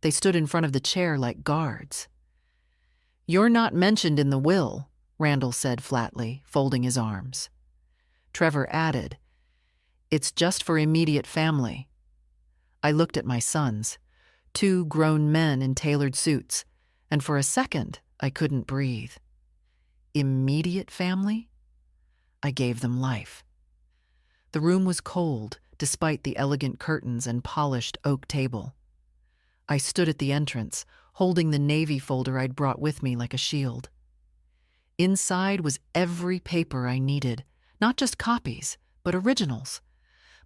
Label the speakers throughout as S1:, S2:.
S1: They stood in front of the chair like guards. "You're not mentioned in the will," Randall said flatly, folding his arms. Trevor added, "It's just for immediate family." I looked at my sons, two grown men in tailored suits, and for a second I couldn't breathe. Immediate family? I gave them life. The room was cold, despite the elegant curtains and polished oak table. I stood at the entrance, holding the navy folder I'd brought with me like a shield. Inside was every paper I needed, not just copies, but originals.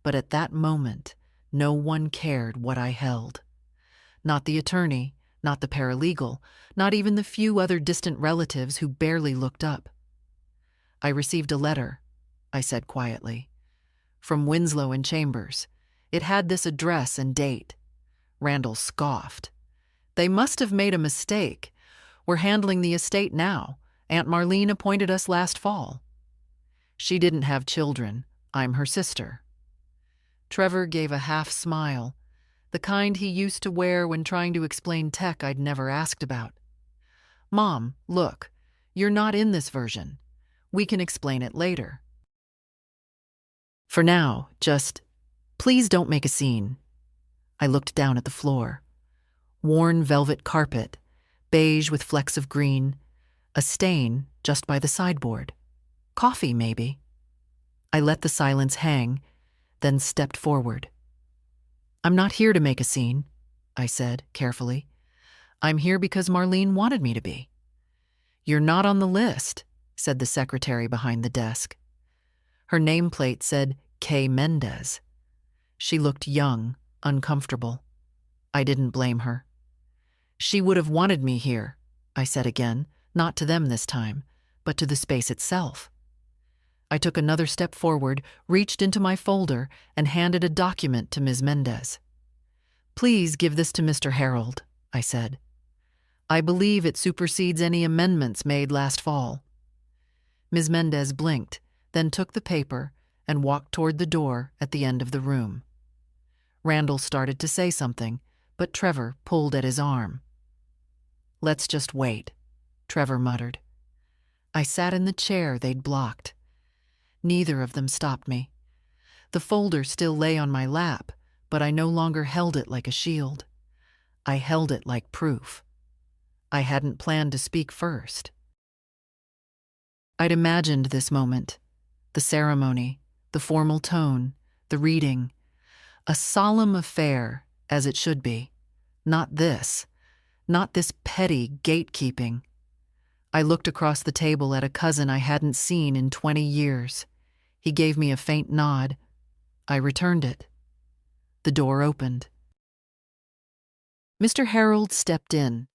S1: But at that moment, no one cared what I held. Not the attorney, not the paralegal, not even the few other distant relatives who barely looked up. "I received a letter," I said quietly, "from Winslow and Chambers. It had this address and date." Randall scoffed. "They must have made a mistake. We're handling the estate now. Aunt Marlene appointed us last fall." "She didn't have children. I'm her sister." Trevor gave a half smile, the kind he used to wear when trying to explain tech I'd never asked about. "Mom, look, you're not in this version. We can explain it later. For now, please don't make a scene." I looked down at the floor. Worn velvet carpet, beige with flecks of green, a stain just by the sideboard. Coffee, maybe. I let the silence hang, then stepped forward. "I'm not here to make a scene," I said carefully. "I'm here because Marlene wanted me to be." "You're not on the list," said the secretary behind the desk. Her nameplate said K. Mendez. She looked young, uncomfortable. I didn't blame her. "She would have wanted me here," I said again, not to them this time, but to the space itself. I took another step forward, reached into my folder, and handed a document to Ms. Mendez. "Please give this to Mr. Harold," I said. "I believe it supersedes any amendments made last fall." Ms. Mendez blinked, then took the paper and walked toward the door at the end of the room. Randall started to say something, but Trevor pulled at his arm. "Let's just wait," Trevor muttered. I sat in the chair they'd blocked. Neither of them stopped me. The folder still lay on my lap, but I no longer held it like a shield. I held it like proof. I hadn't planned to speak first. I'd imagined this moment, the ceremony, the formal tone, the reading, a solemn affair, as it should be. Not this petty gatekeeping. I looked across the table at a cousin I hadn't seen in 20 years. He gave me a faint nod. I returned it. The door opened. Mr. Harold stepped in.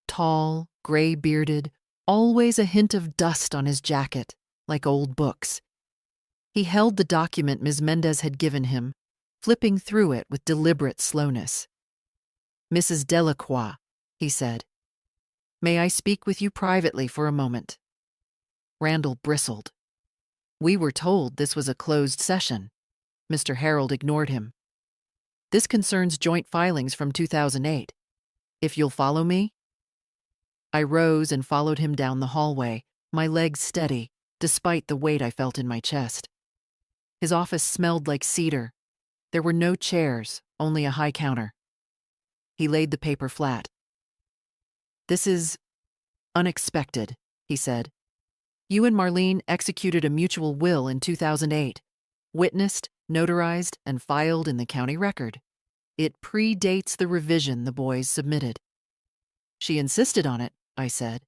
S1: Tall, gray-bearded, always a hint of dust on his jacket, like old books. He held the document Ms. Mendez had given him, flipping through it with deliberate slowness. "Mrs. Delacroix," he said, "may I speak with you privately for a moment?" Randall bristled. "We were told this was a closed session." Mr. Harold ignored him. "This concerns joint filings from 2008. If you'll follow me?" I rose and followed him down the hallway, my legs steady, despite the weight I felt in my chest. His office smelled like cedar. There were no chairs, only a high counter. He laid the paper flat. "This is unexpected," he said. "You and Marlene executed a mutual will in 2008, witnessed, notarized, and filed in the county record. It predates the revision the boys submitted." "She insisted on it," I said.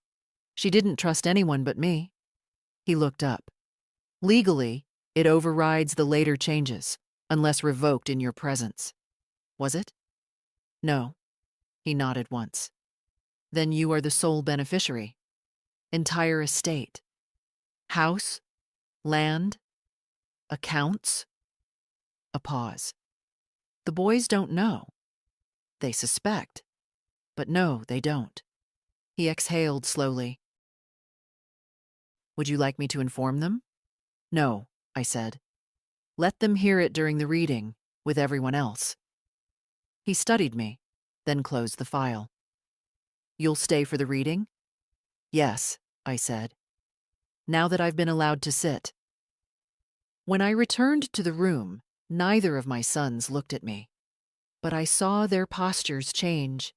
S1: "She didn't trust anyone but me." He looked up. "Legally, it overrides the later changes, unless revoked in your presence." "Was it?" "No." He nodded once. "Then you are the sole beneficiary. Entire estate. House, land, accounts." A pause. "The boys don't know. They suspect. But no, they don't." He exhaled slowly. "Would you like me to inform them?" "No," I said. "Let them hear it during the reading, with everyone else." He studied me. then closed the file. "You'll stay for the reading?" "Yes," I said, "now that I've been allowed to sit." When I returned to the room, neither of my sons looked at me, but I saw their postures change.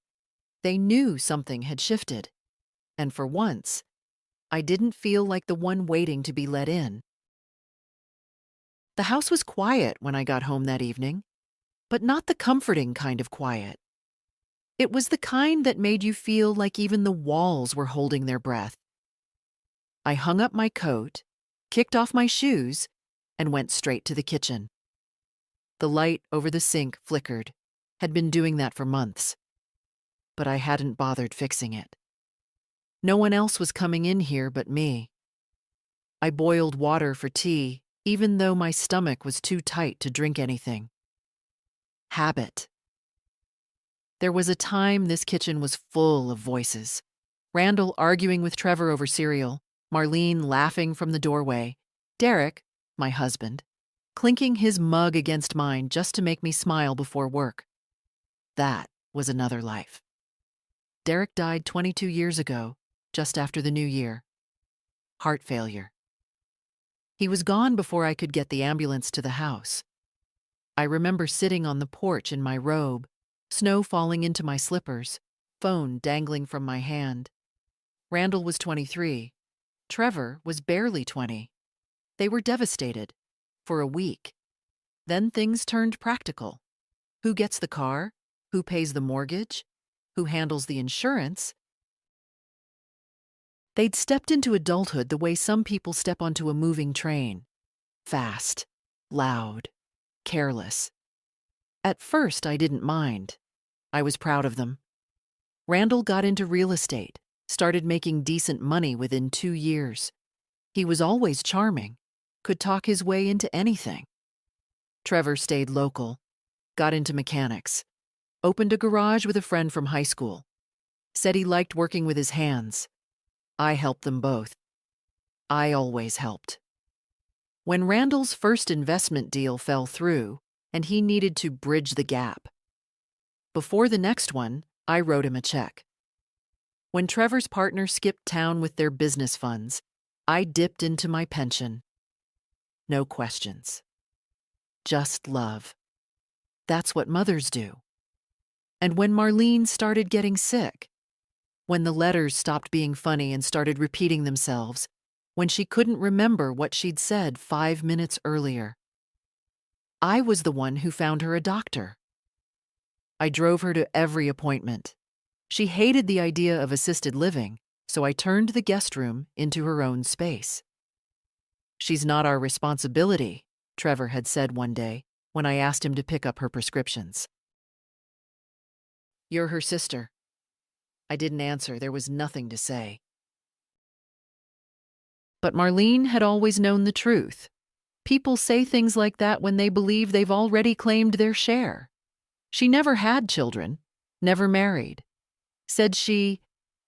S1: They knew something had shifted, and for once, I didn't feel like the one waiting to be let in. The house was quiet when I got home that evening, but not the comforting kind of quiet. It was the kind that made you feel like even the walls were holding their breath. I hung up my coat, kicked off my shoes, and went straight to the kitchen. The light over the sink flickered, had been doing that for months, but I hadn't bothered fixing it. No one else was coming in here but me. I boiled water for tea, even though my stomach was too tight to drink anything. Habit. There was a time this kitchen was full of voices. Randall arguing with Trevor over cereal, Marlene laughing from the doorway, Derek, my husband, clinking his mug against mine just to make me smile before work. That was another life. Derek died 22 years ago, just after the new year. Heart failure. He was gone before I could get the ambulance to the house. I remember sitting on the porch in my robe, snow falling into my slippers, phone dangling from my hand. Randall was 23. Trevor was barely 20. They were devastated. For a week. Then things turned practical. Who gets the car? Who pays the mortgage? Who handles the insurance? They'd stepped into adulthood the way some people step onto a moving train. Fast, loud, careless. At first, I didn't mind. I was proud of them. Randall got into real estate, started making decent money within 2 years. He was always charming, could talk his way into anything. Trevor stayed local, got into mechanics, opened a garage with a friend from high school, said he liked working with his hands. I helped them both. I always helped. When Randall's first investment deal fell through, and he needed to bridge the gap. Before the next one, I wrote him a check. When Trevor's partner skipped town with their business funds, I dipped into my pension. No questions. Just love. That's what mothers do. And when Marlene started getting sick, when the letters stopped being funny and started repeating themselves, when she couldn't remember what she'd said 5 minutes earlier, I was the one who found her a doctor. I drove her to every appointment. She hated the idea of assisted living, so I turned the guest room into her own space. "She's not our responsibility," Trevor had said one day when I asked him to pick up her prescriptions. "You're her sister." I didn't answer. There was nothing to say. But Marlene had always known the truth. People say things like that when they believe they've already claimed their share. She never had children, never married. Said she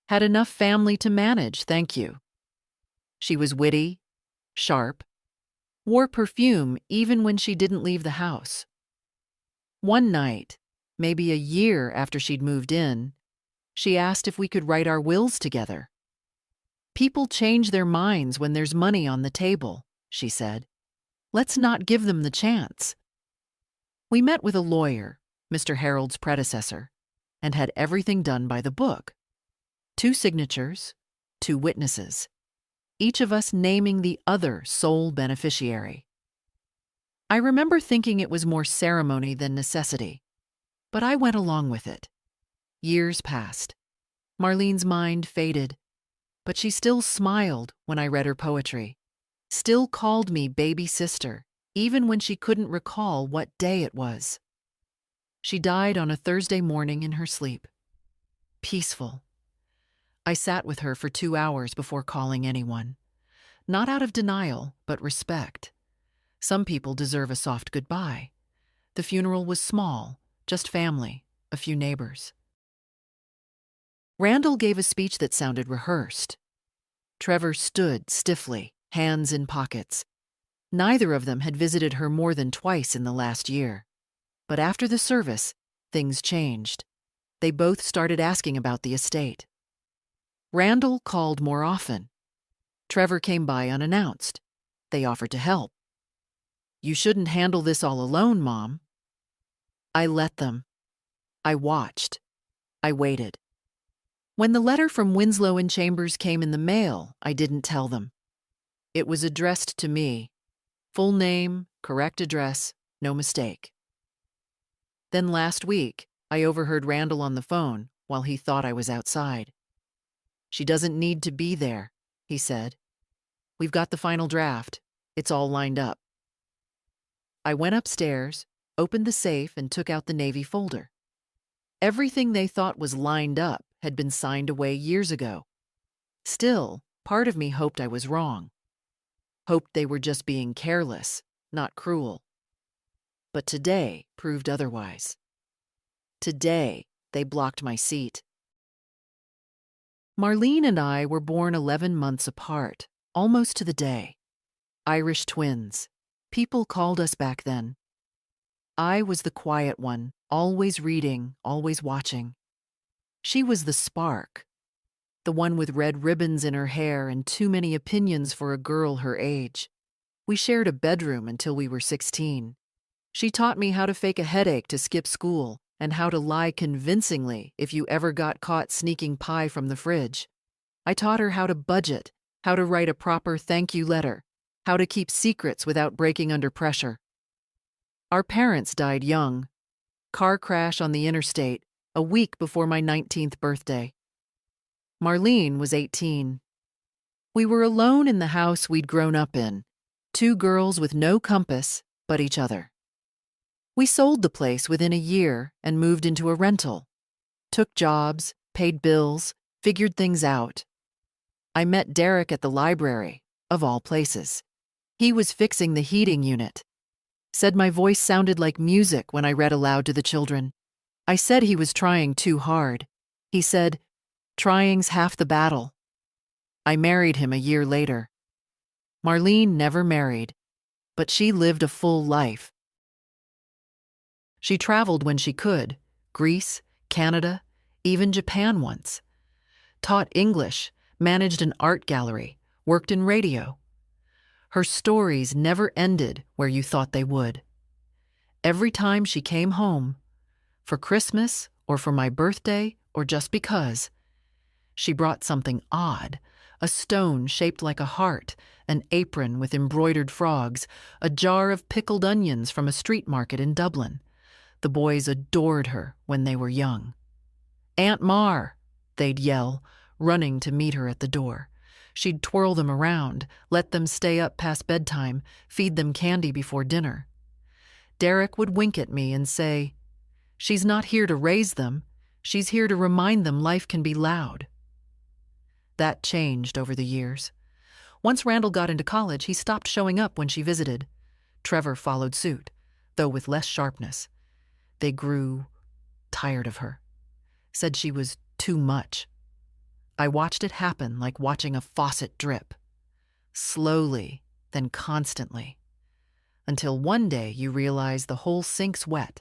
S1: had enough family to manage, thank you. She was witty, sharp, wore perfume even when she didn't leave the house. One night, maybe a year after she'd moved in, she asked if we could write our wills together. "People change their minds when there's money on the table," she said. "Let's not give them the chance." We met with a lawyer, Mr. Harold's predecessor, and had everything done by the book. 2 signatures, 2 witnesses, each of us naming the other sole beneficiary. I remember thinking it was more ceremony than necessity, but I went along with it. Years passed. Marlene's mind faded, but she still smiled when I read her poetry, still called me baby sister, even when she couldn't recall what day it was. She died on a Thursday morning in her sleep. Peaceful. I sat with her for 2 hours before calling anyone. Not out of denial, but respect. Some people deserve a soft goodbye. The funeral was small, just family, a few neighbors. Randall gave a speech that sounded rehearsed. Trevor stood stiffly, hands in pockets. Neither of them had visited her more than twice in the last year. But after the service, things changed. They both started asking about the estate. Randall called more often. Trevor came by unannounced. They offered to help. "You shouldn't handle this all alone, Mom." I let them. I watched. I waited. When the letter from Winslow and Chambers came in the mail, I didn't tell them. It was addressed to me. Full name, correct address, no mistake. Then last week, I overheard Randall on the phone while he thought I was outside. "She doesn't need to be there," he said. "We've got the final draft. It's all lined up." I went upstairs, opened the safe, and took out the Navy folder. Everything they thought was lined up had been signed away years ago. Still, part of me hoped I was wrong. Hoped they were just being careless, not cruel. But today proved otherwise. Today, they blocked my seat. Marlene and I were born 11 months apart, almost to the day. Irish twins. People called us back then. I was the quiet one, always reading, always watching. She was the spark, the one with red ribbons in her hair and too many opinions for a girl her age. We shared a bedroom until we were 16. She taught me how to fake a headache to skip school and how to lie convincingly if you ever got caught sneaking pie from the fridge. I taught her how to budget, how to write a proper thank you letter, how to keep secrets without breaking under pressure. Our parents died young. Car crash on the interstate, a week before my 19th birthday. Marlene was 18. We were alone in the house we'd grown up in, two girls with no compass but each other. We sold the place within a year and moved into a rental. Took jobs, paid bills, figured things out. I met Derek at the library, of all places. He was fixing the heating unit. Said my voice sounded like music when I read aloud to the children. I said he was trying too hard. He said, "Trying's half the battle." I married him a year later. Marlene never married, but she lived a full life. She traveled when she could, Greece, Canada, even Japan once. Taught English, managed an art gallery, worked in radio. Her stories never ended where you thought they would. Every time she came home, for Christmas or for my birthday or just because, she brought something odd, a stone shaped like a heart, an apron with embroidered frogs, a jar of pickled onions from a street market in Dublin. The boys adored her when they were young. "Aunt Mar," they'd yell, running to meet her at the door. She'd twirl them around, let them stay up past bedtime, feed them candy before dinner. Derek would wink at me and say, "She's not here to raise them. She's here to remind them life can be loud." That changed over the years. Once Randall got into college, he stopped showing up when she visited. Trevor followed suit, though with less sharpness. They grew tired of her, said she was too much. I watched it happen like watching a faucet drip. Slowly, then constantly. Until one day you realize the whole sink's wet.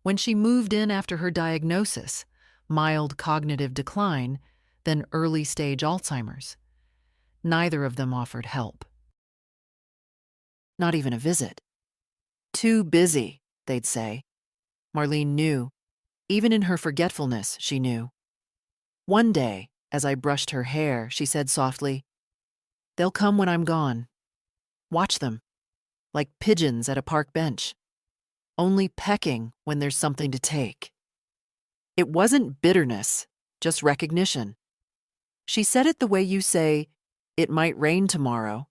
S1: When she moved in after her diagnosis, mild cognitive decline, then early-stage Alzheimer's, neither of them offered help. Not even a visit. "Too busy," they'd say. Marlene knew. Even in her forgetfulness, she knew. One day, as I brushed her hair, she said softly, "They'll come when I'm gone. Watch them, like pigeons at a park bench, only pecking when there's something to take." It wasn't bitterness, just recognition. She said it the way you say, "It might rain tomorrow."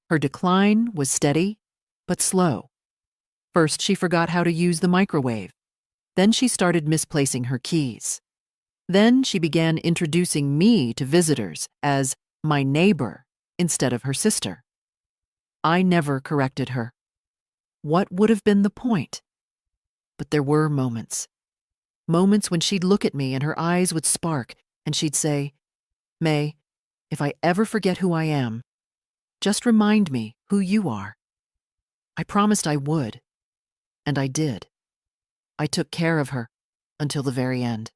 S1: Her decline was steady, but slow. First, she forgot how to use the microwave. Then she started misplacing her keys. Then she began introducing me to visitors as my neighbor instead of her sister. I never corrected her. What would have been the point? But there were moments. Moments when she'd look at me and her eyes would spark, and she'd say, "May, if I ever forget who I am, just remind me who you are." I promised I would. And I did. I took care of her. until the very end.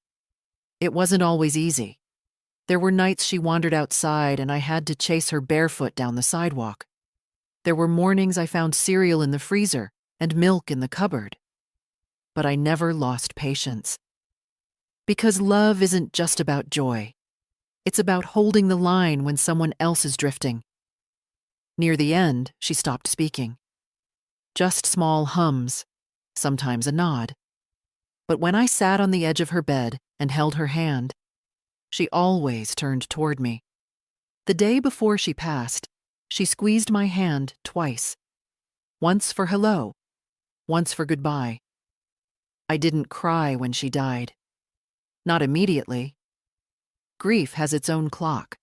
S1: It wasn't always easy. There were nights she wandered outside and I had to chase her barefoot down the sidewalk. There were mornings I found cereal in the freezer and milk in the cupboard. But I never lost patience. Because love isn't just about joy. It's about holding the line when someone else is drifting. Near the end, she stopped speaking. Just small hums, sometimes a nod. But when I sat on the edge of her bed and held her hand, she always turned toward me. The day before she passed, she squeezed my hand twice. Once for hello, once for goodbye. I didn't cry when she died. Not immediately. Grief has its own clock.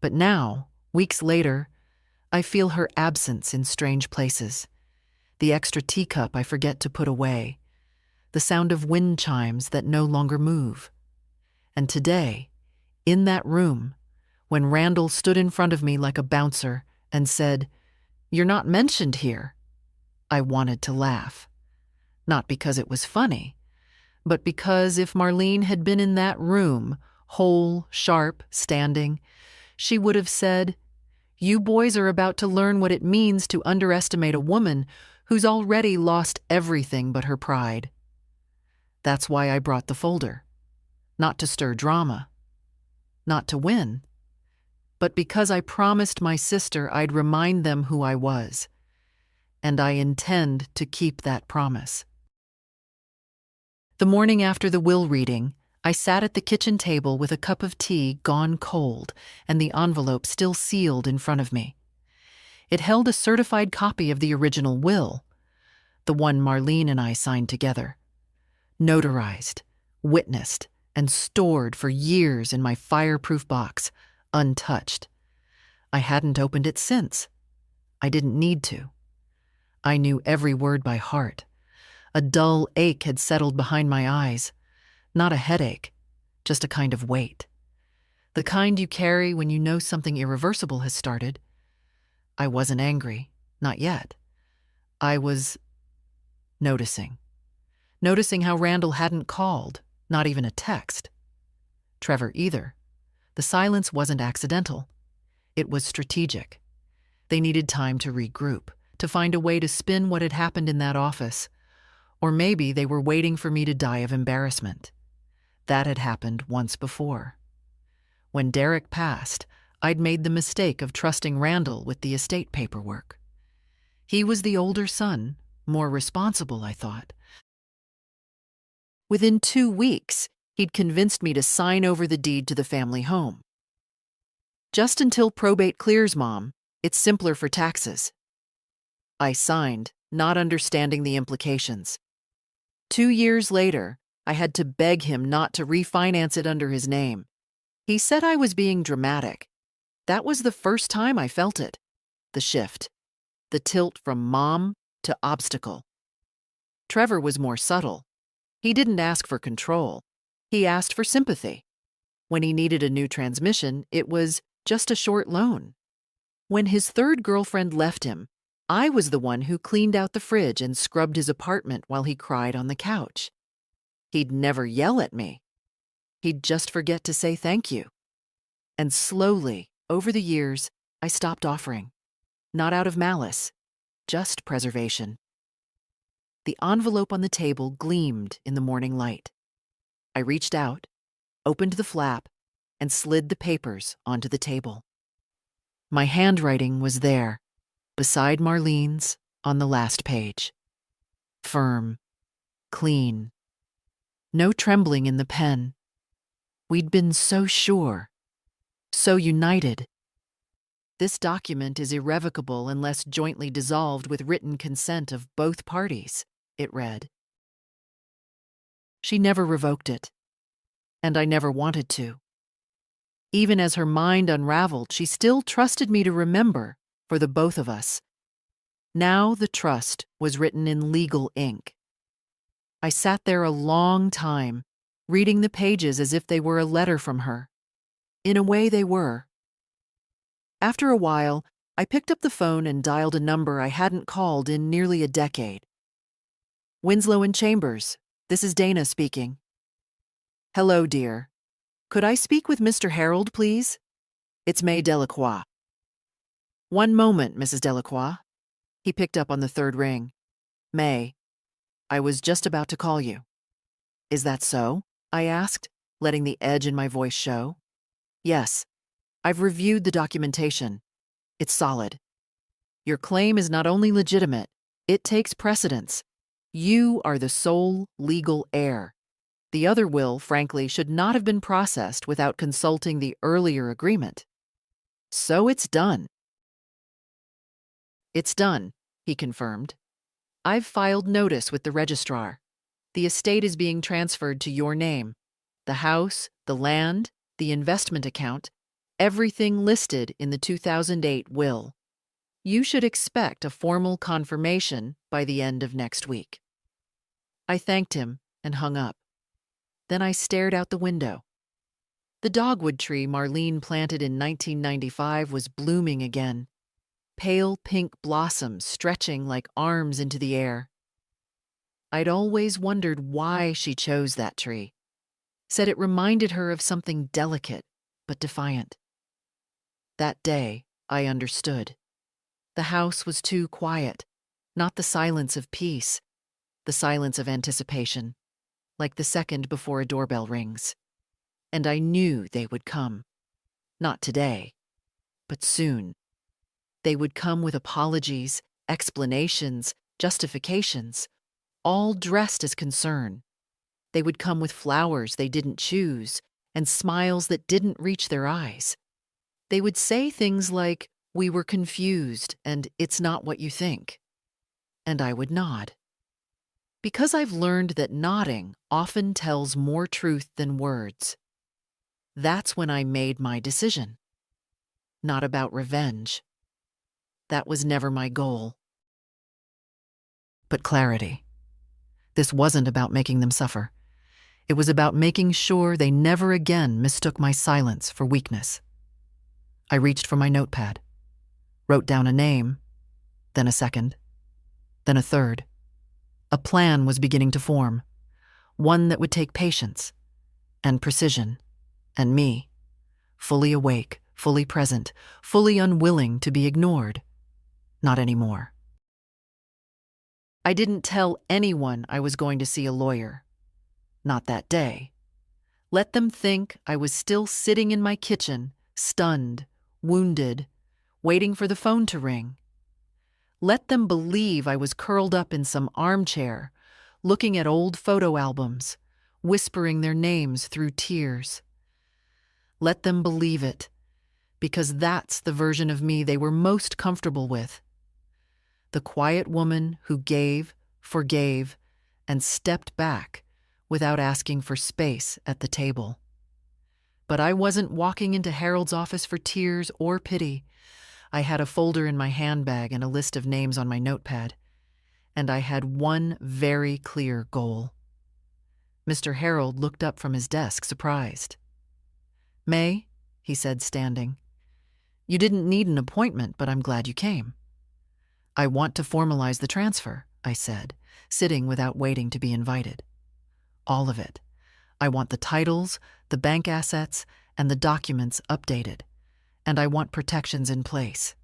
S1: But now, weeks later, I feel her absence in strange places. The extra teacup I forget to put away. The sound of wind chimes that no longer move. And today, in that room, when Randall stood in front of me like a bouncer and said, "You're not mentioned here," I wanted to laugh. Not because it was funny, but because if Marlene had been in that room, whole, sharp, standing, she would have said, "You boys are about to learn what it means to underestimate a woman who's already lost everything but her pride." That's why I brought the folder. Not to stir drama. Not to win. But because I promised my sister I'd remind them who I was. And I intend to keep that promise. The morning after the will reading, I sat at the kitchen table with a cup of tea gone cold and the envelope still sealed in front of me. It held a certified copy of the original will, the one Marlene and I signed together. Notarized, witnessed, and stored for years in my fireproof box, untouched. I hadn't opened it since. I didn't need to. I knew every word by heart. A dull ache had settled behind my eyes. Not a headache, just a kind of weight. The kind you carry when you know something irreversible has started. I wasn't angry, not yet. I was noticing. Noticing how Randall hadn't called, not even a text. Trevor either. The silence wasn't accidental. It was strategic. They needed time to regroup, to find a way to spin what had happened in that office. Or maybe they were waiting for me to die of embarrassment. That had happened once before. When Derek passed, I'd made the mistake of trusting Randall with the estate paperwork. He was the older son, more responsible, I thought. Within 2 weeks, he'd convinced me to sign over the deed to the family home. Just until probate clears, Mom, it's simpler for taxes. I signed, not understanding the implications. 2 years later, I had to beg him not to refinance it under his name. He said I was being dramatic. That was the first time I felt it. The shift. The tilt from mom to obstacle. Trevor was more subtle. He didn't ask for control. He asked for sympathy. When he needed a new transmission, it was just a short loan. When his third girlfriend left him, I was the one who cleaned out the fridge and scrubbed his apartment while he cried on the couch. He'd never yell at me. He'd just forget to say thank you. And slowly, over the years, I stopped offering. Not out of malice, just preservation. The envelope on the table gleamed in the morning light. I reached out, opened the flap, and slid the papers onto the table. My handwriting was there, beside Marlene's, on the last page. Firm, clean. No trembling in the pen. We'd been so sure, so united. This document is irrevocable unless jointly dissolved with written consent of both parties, it read. She never revoked it, and I never wanted to. Even as her mind unraveled, she still trusted me to remember, for the both of us. Now the trust was written in legal ink. I sat there a long time, reading the pages as if they were a letter from her. In a way, they were. After a while, I picked up the phone and dialed a number I hadn't called in nearly a decade. "Winslow and Chambers," This is Dana speaking. Hello, dear. Could I speak with Mr. Harold, please? It's May Delacroix. One moment, Mrs. Delacroix. He picked up on the third ring. May, I was just about to call you. Is that so? I asked, letting the edge in my voice show. Yes, I've reviewed the documentation. It's solid. Your claim is not only legitimate, it takes precedence. You are the sole legal heir. The other will, frankly, should not have been processed without consulting the earlier agreement. So it's done. It's done, he confirmed. I've filed notice with the registrar. The estate is being transferred to your name. The house, the land, the investment account, everything listed in the 2008 will. You should expect a formal confirmation by the end of next week. I thanked him and hung up. Then I stared out the window. The dogwood tree Marlene planted in 1995 was blooming again, pale pink blossoms stretching like arms into the air. I'd always wondered why she chose that tree, said it reminded her of something delicate but defiant. That day, I understood. The house was too quiet, not the silence of peace, the silence of anticipation, like the second before a doorbell rings. And I knew they would come. Not today, but soon. They would come with apologies, explanations, justifications, all dressed as concern. They would come with flowers they didn't choose and smiles that didn't reach their eyes. They would say things like, "We were confused and it's not what you think." And I would nod. Because I've learned that nodding often tells more truth than words. That's when I made my decision. Not about revenge. That was never my goal. But clarity. This wasn't about making them suffer. It was about making sure they never again mistook my silence for weakness. I reached for my notepad, wrote down a name, then a second, then a third. A plan was beginning to form, one that would take patience and precision, and me, fully awake, fully present, fully unwilling to be ignored. Not anymore. I didn't tell anyone I was going to see a lawyer. Not that day. Let them think I was still sitting in my kitchen, stunned, wounded, waiting for the phone to ring. Let them believe I was curled up in some armchair, looking at old photo albums, whispering their names through tears. Let them believe it, because that's the version of me they were most comfortable with. The quiet woman who gave, forgave, and stepped back without asking for space at the table. But I wasn't walking into Harold's office for tears or pity. I had a folder in my handbag and a list of names on my notepad, and I had one very clear goal. Mr. Harold looked up from his desk, surprised. "May," he said, standing, "you didn't need an appointment, but I'm glad you came." "I want to formalize the transfer," I said, sitting without waiting to be invited. "All of it. I want the titles, the bank assets, and the documents updated. And I want protections in place."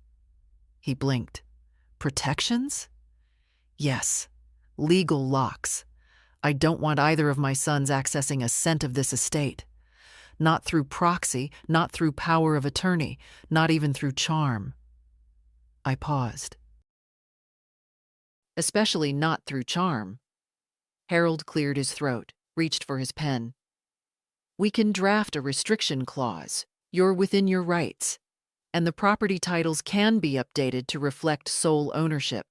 S1: He blinked. "Protections?" "Yes. Legal locks. I don't want either of my sons accessing a cent of this estate. Not through proxy, not through power of attorney, not even through charm." I paused. "Especially not through charm." Harold cleared his throat, reached for his pen. "We can draft a restriction clause. You're within your rights. And the property titles can be updated to reflect sole ownership.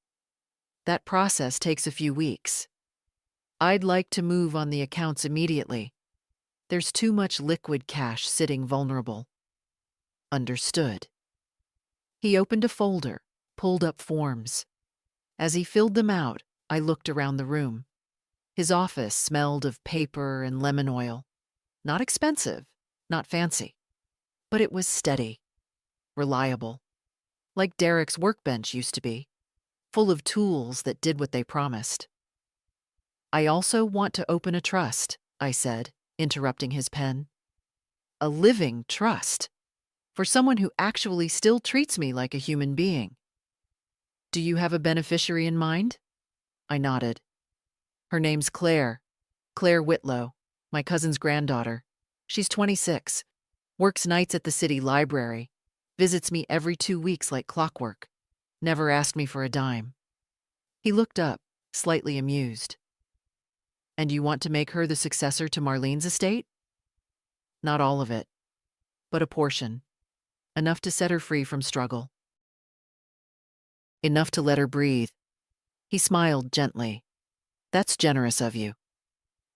S1: That process takes a few weeks. I'd like to move on the accounts immediately. There's too much liquid cash sitting vulnerable." "Understood." He opened a folder, pulled up forms. As he filled them out, I looked around the room. His office smelled of paper and lemon oil. Not expensive, not fancy. But it was steady, reliable, like Derek's workbench used to be, full of tools that did what they promised. I also want to open a trust, I said, interrupting his pen. A living trust. For someone who actually still treats me like a human being. Do you have a beneficiary in mind? I nodded. Her name's Claire. Claire Whitlow, my cousin's granddaughter. She's 26, works nights at the city library, visits me every 2 weeks like clockwork, never asked me for a dime. He looked up, slightly amused. And you want to make her the successor to Marlene's estate? Not all of it, but a portion. Enough to set her free from struggle. Enough to let her breathe. He smiled gently. That's generous of you.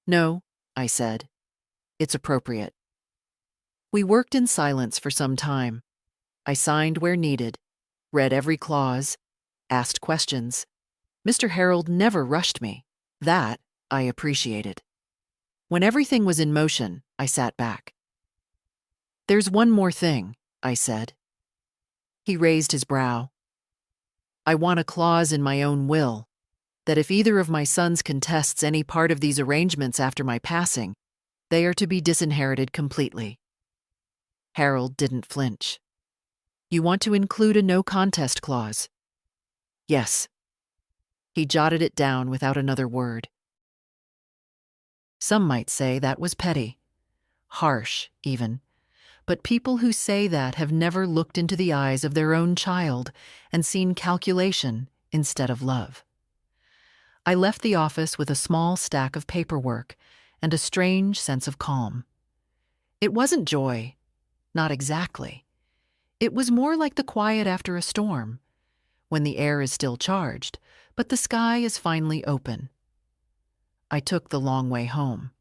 S1: No, I said. It's appropriate. We worked in silence for some time. I signed where needed, read every clause, asked questions. Mr. Harold never rushed me. That I appreciated. When everything was in motion, I sat back. There's one more thing, I said. He raised his brow. I want a clause in my own will that if either of my sons contests any part of these arrangements after my passing, they are to be disinherited completely. Harold didn't flinch. You want to include a no contest clause? Yes. He jotted it down without another word. Some might say that was petty, harsh even, but people who say that have never looked into the eyes of their own child and seen calculation instead of love. I left the office with a small stack of paperwork and a strange sense of calm. It wasn't joy, not exactly. It was more like the quiet after a storm, when the air is still charged, but the sky is finally open. I took the long way home.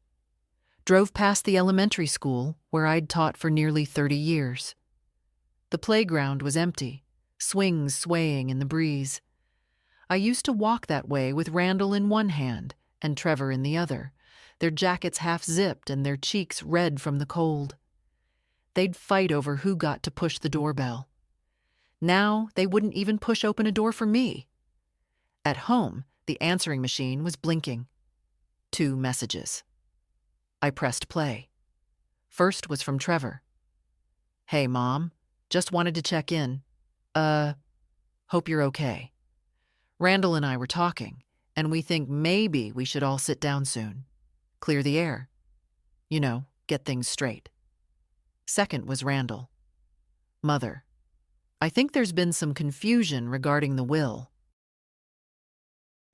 S1: Drove past the elementary school where I'd taught for nearly 30 years. The playground was empty, swings swaying in the breeze. I used to walk that way with Randall in one hand and Trevor in the other, their jackets half-zipped and their cheeks red from the cold. They'd fight over who got to push the doorbell. Now they wouldn't even push open a door for me. At home, the answering machine was blinking. 2 messages. I pressed play. First was from Trevor. Hey, Mom. Just wanted to check in. Hope you're okay. Randall and I were talking, and we think maybe we should all sit down soon. Clear the air. You know, get things straight. Second was Randall. Mother, I think there's been some confusion regarding the will.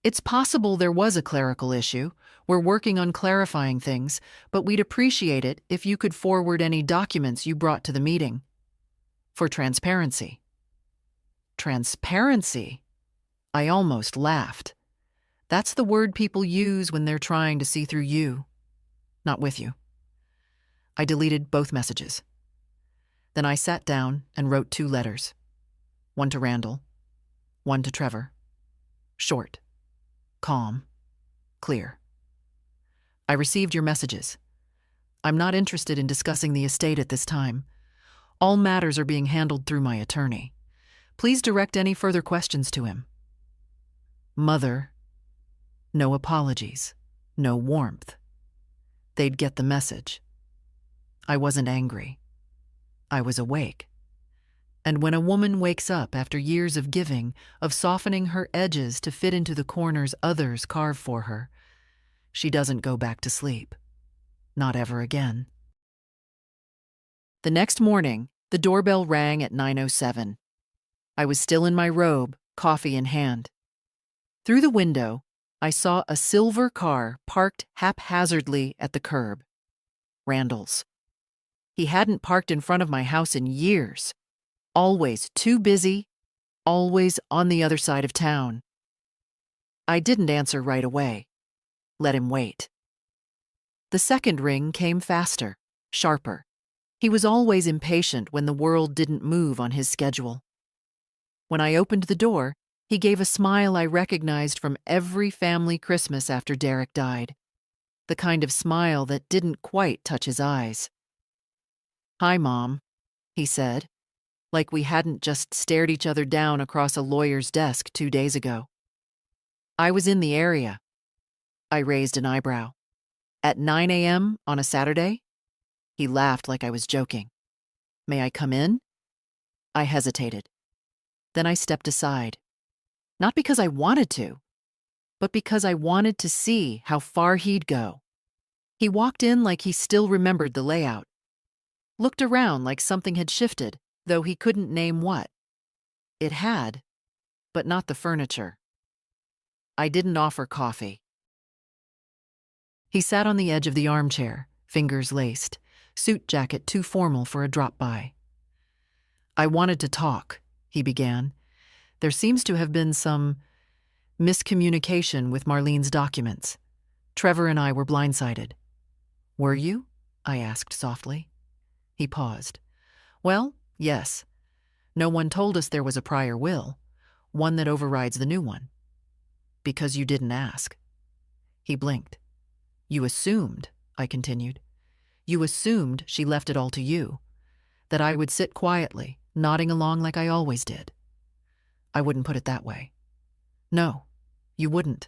S1: It's possible there was a clerical issue. We're working on clarifying things, but we'd appreciate it if you could forward any documents you brought to the meeting. For transparency. Transparency? I almost laughed. That's the word people use when they're trying to see through you, not with you. I deleted both messages. Then I sat down and wrote 2 letters. One to Randall, one to Trevor. Short, calm, clear. I received your messages. I'm not interested in discussing the estate at this time. All matters are being handled through my attorney. Please direct any further questions to him. Mother. No apologies, no warmth. They'd get the message. I wasn't angry. I was awake. And when a woman wakes up after years of giving, of softening her edges to fit into the corners others carve for her, she doesn't go back to sleep. Not ever again. The next morning, the doorbell rang at 9:07. I was still in my robe, coffee in hand. Through the window, I saw a silver car parked haphazardly at the curb. Randall's. He hadn't parked in front of my house in years. Always too busy, always on the other side of town. I didn't answer right away. Let him wait. The second ring came faster, sharper. He was always impatient when the world didn't move on his schedule. When I opened the door, he gave a smile I recognized from every family Christmas after Derek died. The kind of smile that didn't quite touch his eyes. Hi, Mom, he said, like we hadn't just stared each other down across a lawyer's desk 2 days ago. I was in the area. I raised an eyebrow. At 9 a.m. on a Saturday? He laughed like I was joking. May I come in? I hesitated. Then I stepped aside. Not because I wanted to, but because I wanted to see how far he'd go. He walked in like he still remembered the layout. Looked around like something had shifted, though he couldn't name what. It had, but not the furniture. I didn't offer coffee. He sat on the edge of the armchair, fingers laced, suit jacket too formal for a drop-by. I wanted to talk, he began. There seems to have been some miscommunication with Marlene's documents. Trevor and I were blindsided. Were you? I asked softly. He paused. Well, yes. No one told us there was a prior will, one that overrides the new one. Because you didn't ask. He blinked. You assumed, I continued. You assumed she left it all to you, that I would sit quietly, nodding along like I always did. I wouldn't put it that way. No, you wouldn't.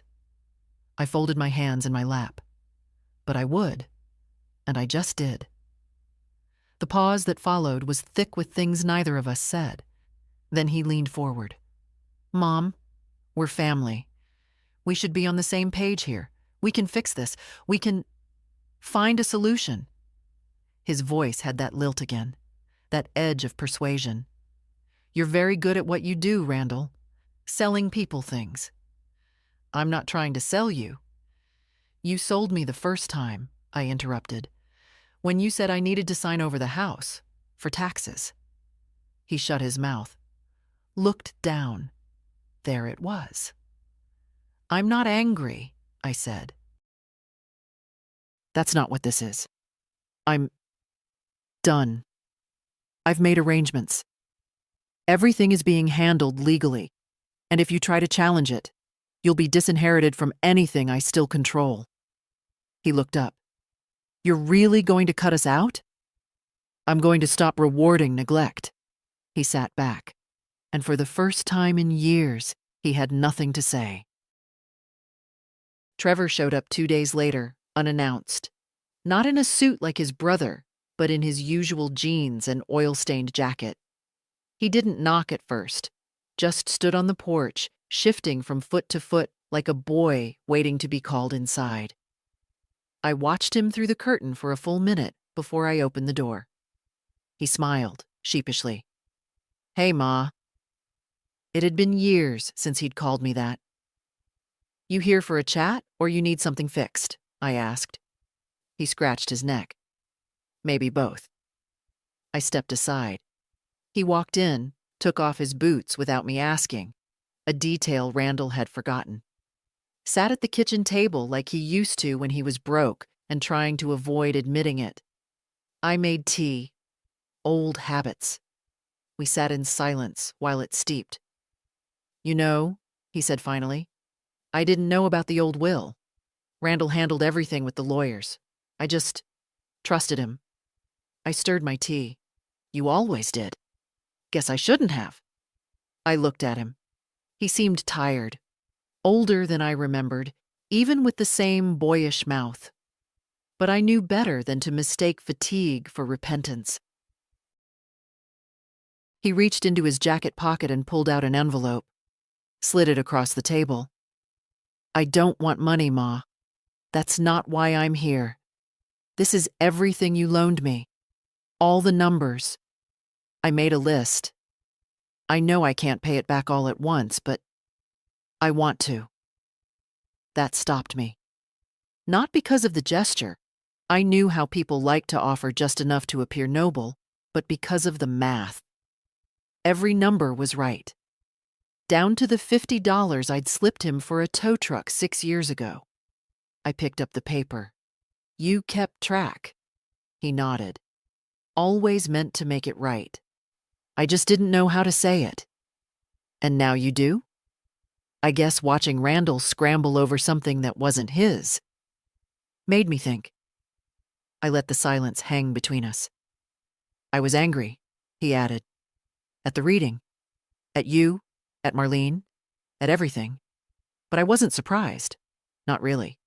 S1: I folded my hands in my lap. But I would, and I just did. The pause that followed was thick with things neither of us said. Then he leaned forward. Mom, we're family. We should be on the same page here. We can fix this. We can find a solution. His voice had that lilt again, that edge of persuasion. You're very good at what you do, Randall. Selling people things. I'm not trying to sell you. You sold me the first time, I interrupted, when you said I needed to sign over the house for taxes. He shut his mouth, looked down. There it was. I'm not angry, I said. That's not what this is. I'm done. I've made arrangements. Everything is being handled legally, and if you try to challenge it, you'll be disinherited from anything I still control. He looked up. You're really going to cut us out? I'm going to stop rewarding neglect. He sat back, and for the first time in years, he had nothing to say. Trevor showed up 2 days later, unannounced. Not in a suit like his brother, but in his usual jeans and oil-stained jacket. He didn't knock at first, just stood on the porch, shifting from foot to foot like a boy waiting to be called inside. I watched him through the curtain for a full minute before I opened the door. He smiled, sheepishly. Hey, Ma. It had been years since he'd called me that. You here for a chat, or you need something fixed? I asked. He scratched his neck. Maybe both. I stepped aside. He walked in, took off his boots without me asking, a detail Randall had forgotten. Sat at the kitchen table like he used to when he was broke and trying to avoid admitting it. I made tea. Old habits. We sat in silence while it steeped. You know, he said finally, I didn't know about the old will. Randall handled everything with the lawyers. I just trusted him. I stirred my tea. You always did. Guess I shouldn't have. I looked at him. He seemed tired. Older than I remembered, even with the same boyish mouth. But I knew better than to mistake fatigue for repentance. He reached into his jacket pocket and pulled out an envelope, slid it across the table. I don't want money, Ma. That's not why I'm here. This is everything you loaned me. All the numbers. I made a list. I know I can't pay it back all at once, but I want to. That stopped me. Not because of the gesture. I knew how people like to offer just enough to appear noble, but because of the math. Every number was right. Down to the $50 I'd slipped him for a tow truck 6 years ago. I picked up the paper. You kept track. He nodded. Always meant to make it right. I just didn't know how to say it. And now you do? I guess watching Randall scramble over something that wasn't his made me think. I let the silence hang between us. I was angry, he added. At the reading. At you, at Marlene, at everything. But I wasn't surprised. Not really.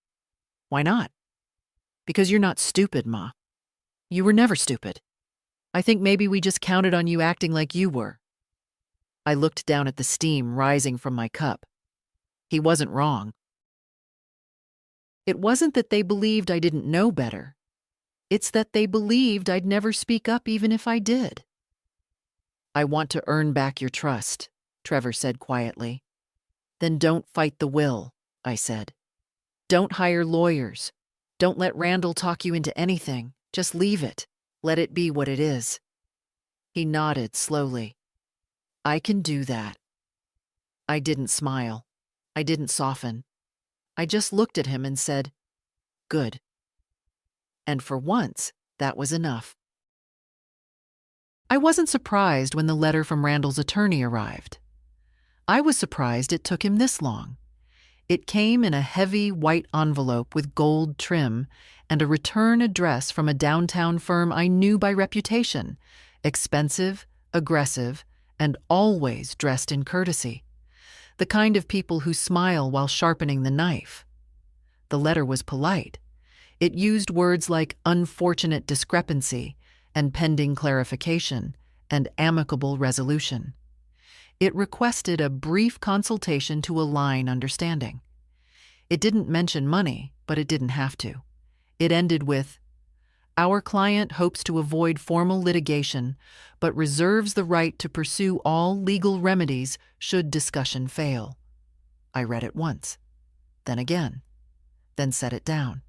S1: Why not? Because you're not stupid, Ma. You were never stupid. I think maybe we just counted on you acting like you were. I looked down at the steam rising from my cup. He wasn't wrong. It wasn't that they believed I didn't know better. It's that they believed I'd never speak up even if I did. I want to earn back your trust, Trevor said quietly. Then don't fight the will, I said. Don't hire lawyers. Don't let Randall talk you into anything. Just leave it. Let it be what it is. He nodded slowly. I can do that. I didn't smile. I didn't soften. I just looked at him and said, good. And for once, that was enough. I wasn't surprised when the letter from Randall's attorney arrived. I was surprised it took him this long. It came in a heavy white envelope with gold trim and a return address from a downtown firm I knew by reputation, expensive, aggressive, and always dressed in courtesy. The kind of people who smile while sharpening the knife. The letter was polite. It used words like unfortunate discrepancy and pending clarification and amicable resolution. It requested a brief consultation to align understanding. It didn't mention money, but it didn't have to. It ended with, our client hopes to avoid formal litigation, but reserves the right to pursue all legal remedies should discussion fail. I read it once, then again, then set it down.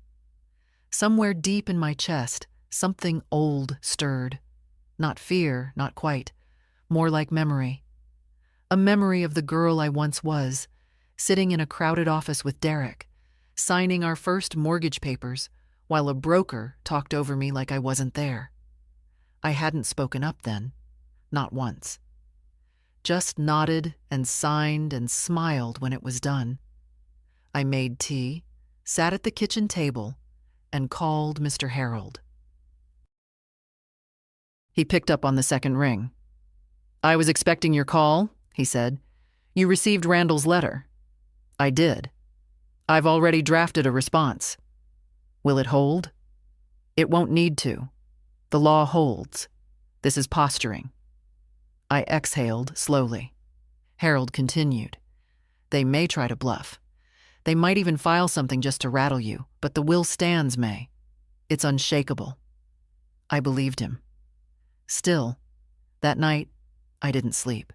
S1: Somewhere deep in my chest, something old stirred. Not fear, not quite, more like memory. A memory of the girl I once was, sitting in a crowded office with Derek, signing our first mortgage papers, while a broker talked over me like I wasn't there. I hadn't spoken up then, not once. Just nodded and signed and smiled when it was done. I made tea, sat at the kitchen table, and called Mr. Harold. He picked up on the second ring. I was expecting your call, he said. You received Randall's letter. I did. I've already drafted a response. Will it hold? It won't need to. The law holds. This is posturing. I exhaled slowly. Harold continued. They may try to bluff. They might even file something just to rattle you, but the will stands, May. It's unshakable. I believed him. Still, that night, I didn't sleep.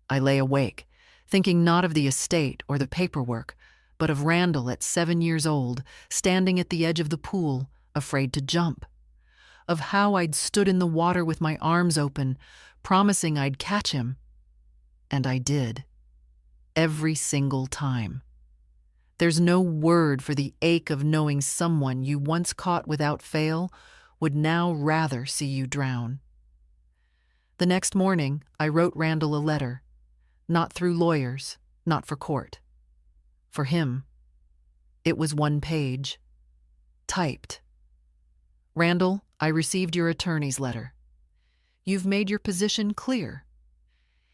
S1: I lay awake, thinking not of the estate or the paperwork, but of Randall at 7 years old, standing at the edge of the pool, afraid to jump. Of how I'd stood in the water with my arms open, promising I'd catch him. And I did. Every single time. There's no word for the ache of knowing someone you once caught without fail would now rather see you drown. The next morning, I wrote Randall a letter. Not through lawyers, not for court. For him. It was 1 page. Typed. Randall, I received your attorney's letter. You've made your position clear.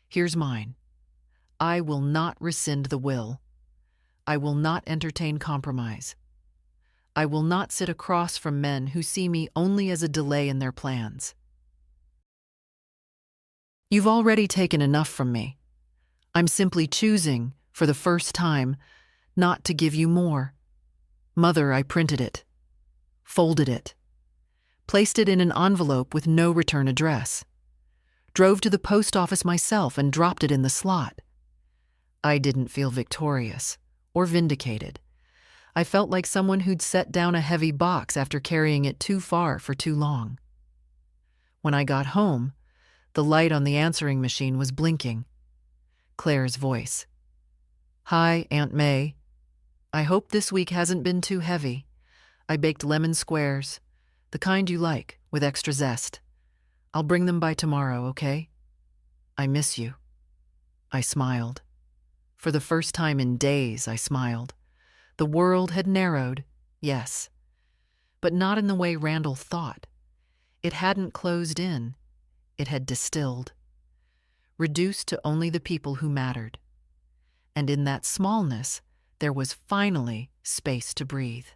S1: Here's mine. I will not rescind the will. I will not entertain compromise. I will not sit across from men who see me only as a delay in their plans. You've already taken enough from me. I'm simply choosing, for the first time, not to give you more. Mother, I printed it, folded it, placed it in an envelope with no return address, drove to the post office myself and dropped it in the slot. I didn't feel victorious or vindicated. I felt like someone who'd set down a heavy box after carrying it too far for too long. When I got home, the light on the answering machine was blinking. Claire's voice. Hi, Aunt May. I hope this week hasn't been too heavy. I baked lemon squares, the kind you like, with extra zest. I'll bring them by tomorrow, okay? I miss you. I smiled. For the first time in days, I smiled. The world had narrowed, yes, but not in the way Randall thought. It hadn't closed in. It had distilled, reduced to only the people who mattered. And in that smallness, there was finally space to breathe.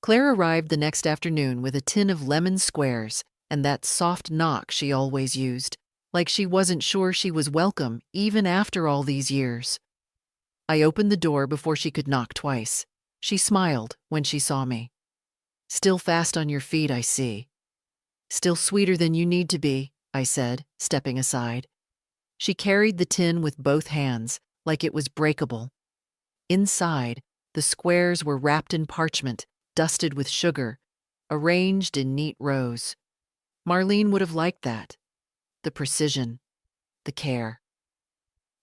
S1: Claire arrived the next afternoon with a tin of lemon squares and that soft knock she always used, like she wasn't sure she was welcome even after all these years. I opened the door before she could knock twice. She smiled when she saw me. "Still fast on your feet, I see." "Still sweeter than you need to be," I said, stepping aside. She carried the tin with both hands, like it was breakable. Inside, the squares were wrapped in parchment, dusted with sugar, arranged in neat rows. Marlene would have liked that. The precision, the care.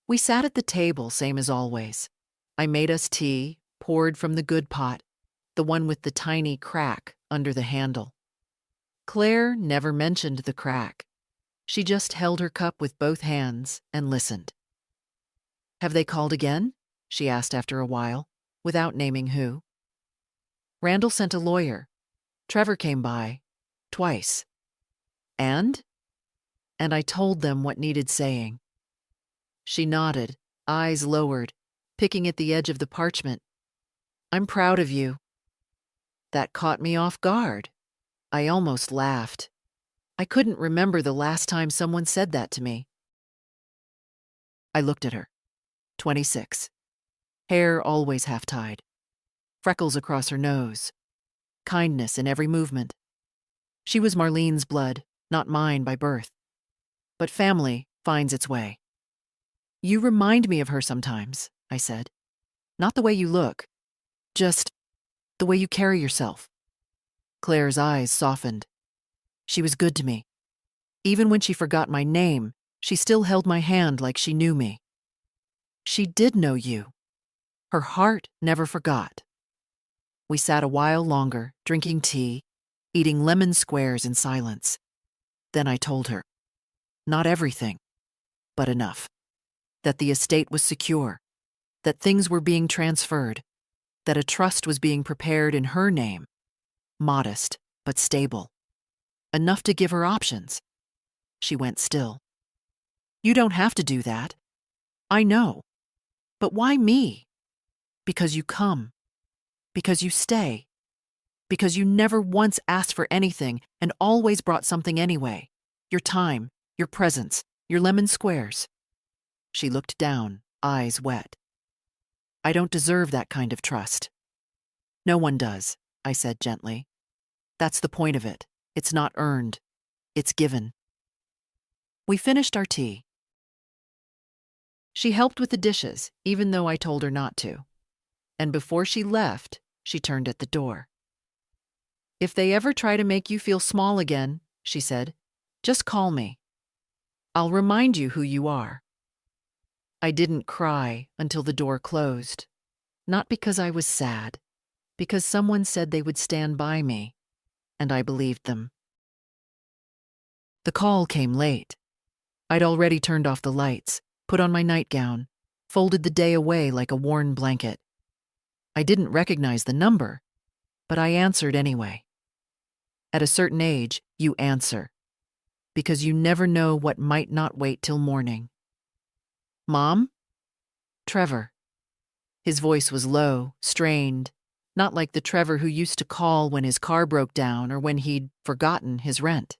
S1: We sat at the table, same as always. I made us tea, poured from the good pot, the one with the tiny crack under the handle. Claire never mentioned the crack. She just held her cup with both hands and listened. "Have they called again?" she asked after a while, without naming who. "Randall sent a lawyer. Trevor came by. Twice." "And?" "And I told them what needed saying." She nodded, eyes lowered, picking at the edge of the parchment. "I'm proud of you." That caught me off guard. I almost laughed. I couldn't remember the last time someone said that to me. I looked at her. 26. Hair always half-tied. Freckles across her nose. Kindness in every movement. She was Marlene's blood, not mine by birth. But family finds its way. "You remind me of her sometimes," I said. "Not the way you look. Just the way you carry yourself." Claire's eyes softened. She was good to me. Even when she forgot my name, she still held my hand like she knew me. She did know you. Her heart never forgot. We sat a while longer, drinking tea, eating lemon squares in silence. Then I told her, not everything, but enough. That the estate was secure, that things were being transferred, that a trust was being prepared in her name, modest but stable. Enough to give her options. She went still. "You don't have to do that. I know. But why me? Because you come. Because you stay. Because you never once asked for anything and always brought something anyway. Your time, your presence, your lemon squares." She looked down, eyes wet. "I don't deserve that kind of trust." "No one does," I said gently. "That's the point of it. It's not earned. It's given." We finished our tea. She helped with the dishes, even though I told her not to. And before she left, she turned at the door. "If they ever try to make you feel small again," she said, "just call me. I'll remind you who you are." I didn't cry until the door closed. Not because I was sad, because someone said they would stand by me, and I believed them. The call came late. I'd already turned off the lights, put on my nightgown, folded the day away like a worn blanket. I didn't recognize the number, but I answered anyway. At a certain age, you answer, because you never know what might not wait till morning. "Mom?" "Trevor." His voice was low, strained, not like the Trevor who used to call when his car broke down or when he'd forgotten his rent.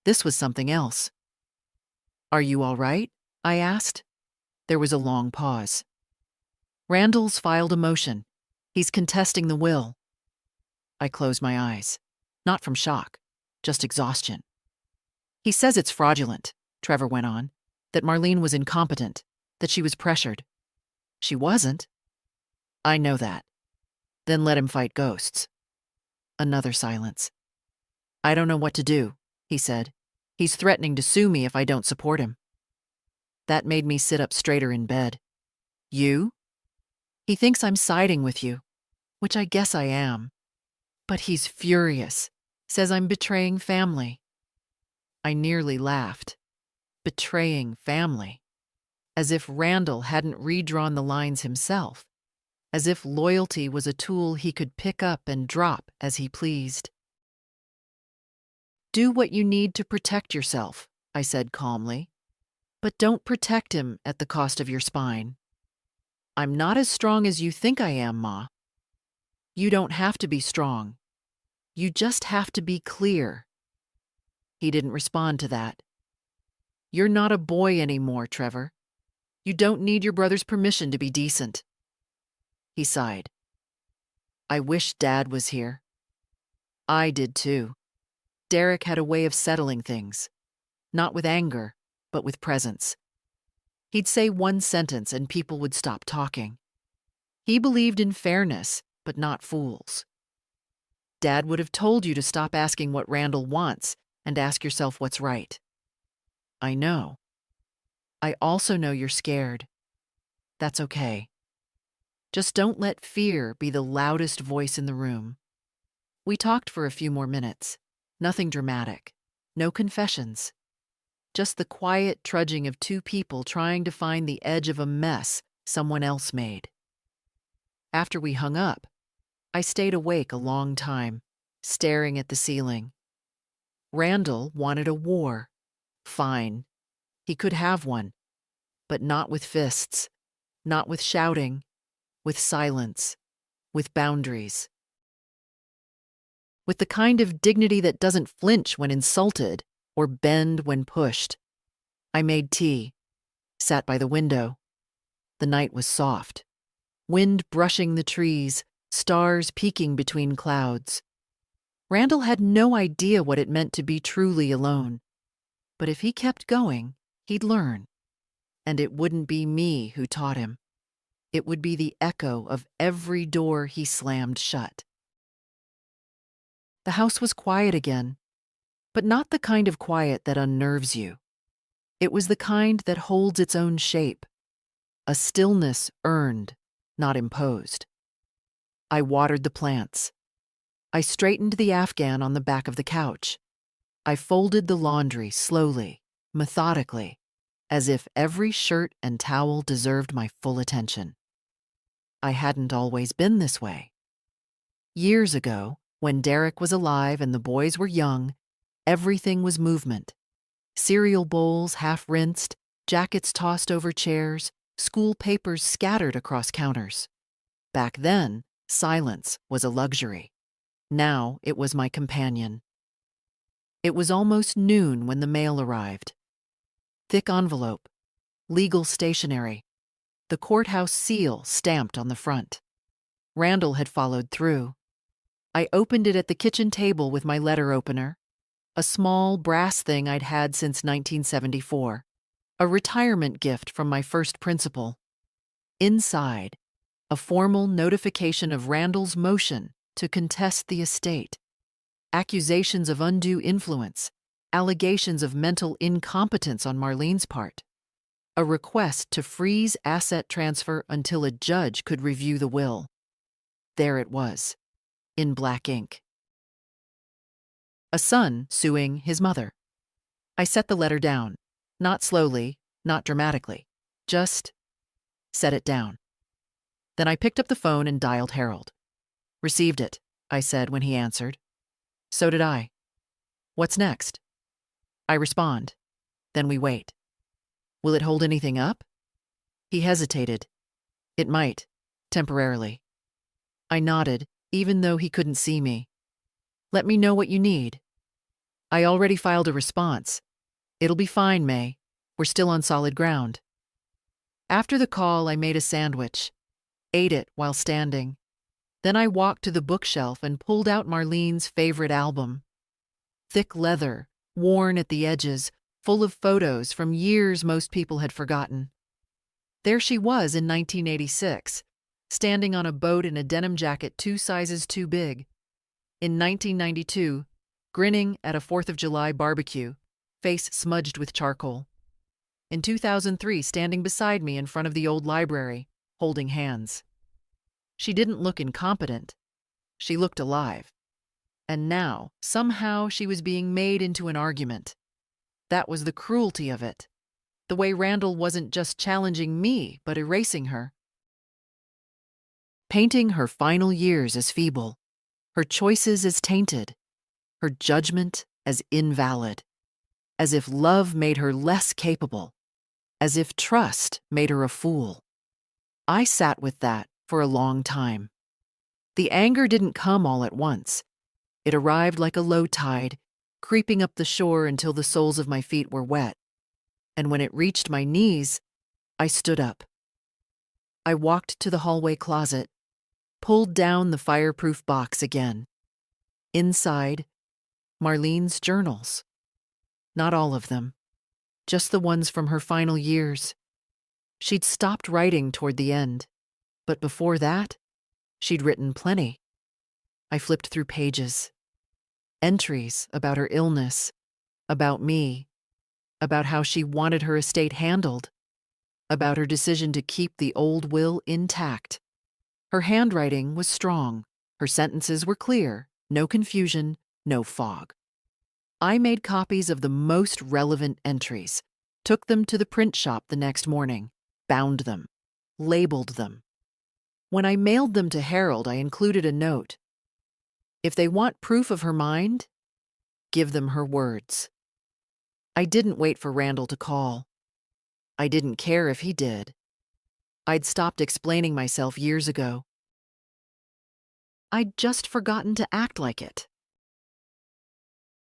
S1: This was something else. "Are you all right?" I asked. There was a long pause. "Randall's filed a motion. He's contesting the will." I closed my eyes. Not from shock, just exhaustion. "He says it's fraudulent," Trevor went on, "that Marlene was incompetent, that she was pressured." "She wasn't." "I know that." "Then let him fight ghosts." Another silence. "I don't know what to do," he said. "He's threatening to sue me if I don't support him." That made me sit up straighter in bed. "You?" "He thinks I'm siding with you, which I guess I am. But he's furious, says I'm betraying family." I nearly laughed. Betraying family. As if Randall hadn't redrawn the lines himself. As if loyalty was a tool he could pick up and drop as he pleased. "Do what you need to protect yourself," I said calmly. "But don't protect him at the cost of your spine." "I'm not as strong as you think I am, Ma." "You don't have to be strong. You just have to be clear." He didn't respond to that. "You're not a boy anymore, Trevor. You don't need your brother's permission to be decent." He sighed. "I wish Dad was here." I did too. Derek had a way of settling things, not with anger, but with presence. He'd say one sentence and people would stop talking. He believed in fairness, but not fools. Dad would have told you to stop asking what Randall wants and ask yourself what's right. I know. I also know you're scared. That's okay. Just don't let fear be the loudest voice in the room. We talked for a few more minutes. Nothing dramatic. No confessions. Just the quiet trudging of two people trying to find the edge of a mess someone else made. After we hung up, I stayed awake a long time, staring at the ceiling. Randall wanted a war. Fine. He could have one. But not with fists. Not with shouting. With silence. With boundaries. With the kind of dignity that doesn't flinch when insulted or bend when pushed. I made tea, sat by the window. The night was soft. Wind brushing the trees, stars peeking between clouds. Randall had no idea what it meant to be truly alone. But if he kept going, he'd learn. And it wouldn't be me who taught him. It would be the echo of every door he slammed shut. The house was quiet again, but not the kind of quiet that unnerves you. It was the kind that holds its own shape, a stillness earned, not imposed. I watered the plants. I straightened the Afghan on the back of the couch. I folded the laundry slowly, methodically, as if every shirt and towel deserved my full attention. I hadn't always been this way. Years ago, when Derek was alive and the boys were young, everything was movement. Cereal bowls half-rinsed, jackets tossed over chairs, school papers scattered across counters. Back then, silence was a luxury. Now it was my companion. It was almost noon when the mail arrived. Thick envelope, legal stationery, the courthouse seal stamped on the front. Randall had followed through. I opened it at the kitchen table with my letter opener, a small brass thing I'd had since 1974, a retirement gift from my first principal. Inside, a formal notification of Randall's motion to contest the estate, accusations of undue influence, allegations of mental incompetence on Marlene's part, a request to freeze asset transfer until a judge could review the will. There it was, in black ink. A son suing his mother. I set the letter down, not slowly, not dramatically, just set it down. Then I picked up the phone and dialed Harold. "Received it," I said when he answered. "So did I. What's next?" I respond. Then we wait. "Will it hold anything up?" He hesitated. "It might, temporarily." I nodded, even though he couldn't see me. "Let me know what you need." "I already filed a response. It'll be fine, May. We're still on solid ground." After the call, I made a sandwich, ate it while standing. Then I walked to the bookshelf and pulled out Marlene's favorite album. Thick leather, worn at the edges, full of photos from years most people had forgotten. There she was in 1986, standing on a boat in a denim jacket 2 sizes too big. In 1992, grinning at a 4th of July barbecue, face smudged with charcoal. In 2003, standing beside me in front of the old library, holding hands. She didn't look incompetent. She looked alive. And now, somehow, she was being made into an argument. That was the cruelty of it. The way Randall wasn't just challenging me, but erasing her. Painting her final years as feeble, her choices as tainted, her judgment as invalid, as if love made her less capable, as if trust made her a fool. I sat with that for a long time. The anger didn't come all at once. It arrived like a low tide, creeping up the shore until the soles of my feet were wet. And when it reached my knees, I stood up. I walked to the hallway closet, pulled down the fireproof box again. Inside, Marlene's journals. Not all of them, just the ones from her final years. She'd stopped writing toward the end, but before that, she'd written plenty. I flipped through pages. Entries about her illness, about me, about how she wanted her estate handled, about her decision to keep the old will intact. Her handwriting was strong. Her sentences were clear. No confusion, no fog. I made copies of the most relevant entries, took them to the print shop the next morning, bound them, labeled them. When I mailed them to Harold, I included a note. If they want proof of her mind, give them her words. I didn't wait for Randall to call. I didn't care if he did. I'd stopped explaining myself years ago. I'd just forgotten to act like it.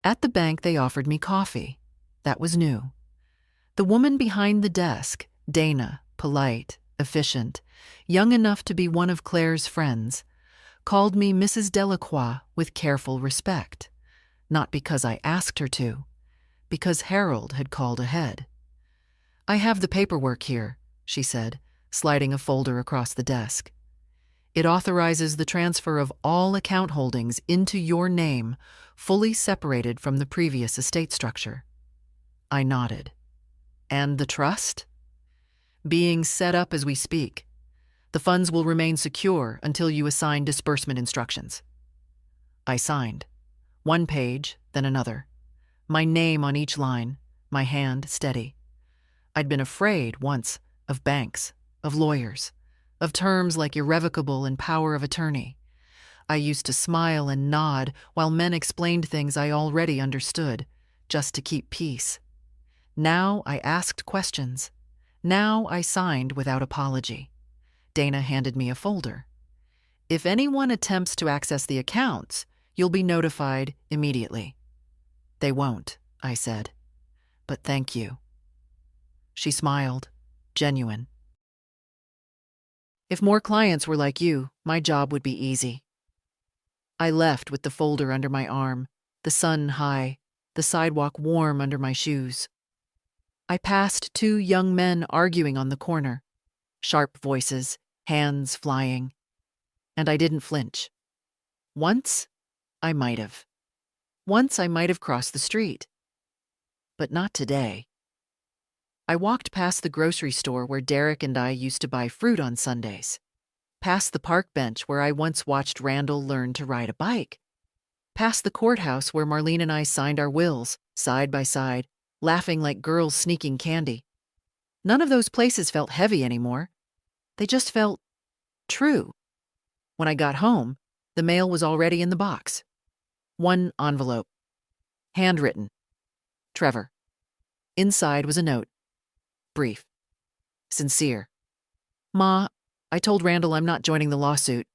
S1: At the bank, they offered me coffee. That was new. The woman behind the desk, Dana, polite, efficient, young enough to be one of Claire's friends, called me Mrs. Delacroix with careful respect, not because I asked her to, because Harold had called ahead. "I have the paperwork here," she said, sliding a folder across the desk. "It authorizes the transfer of all account holdings into your name, fully separated from the previous estate structure." I nodded. "And the trust?" "Being set up as we speak. The funds will remain secure until you assign disbursement instructions." I signed. One page, then another. My name on each line, my hand steady. I'd been afraid once of banks, of lawyers, of terms like irrevocable and power of attorney. I used to smile and nod while men explained things I already understood, just to keep peace. Now I asked questions. Now I signed without apology. Dana handed me a folder. "If anyone attempts to access the accounts, you'll be notified immediately." "They won't," I said. "But thank you." She smiled, genuine. "If more clients were like you, my job would be easy." I left with the folder under my arm, the sun high, the sidewalk warm under my shoes. I passed two young men arguing on the corner, sharp voices, hands flying, and I didn't flinch. Once, I might have. Once I might have crossed the street. But not today. I walked past the grocery store where Derek and I used to buy fruit on Sundays, past the park bench where I once watched Randall learn to ride a bike, past the courthouse where Marlene and I signed our wills, side by side, laughing like girls sneaking candy. None of those places felt heavy anymore. They just felt true. When I got home, the mail was already in the box. One envelope. Handwritten. Trevor. Inside was a note. Brief. Sincere. "Ma, I told Randall I'm not joining the lawsuit.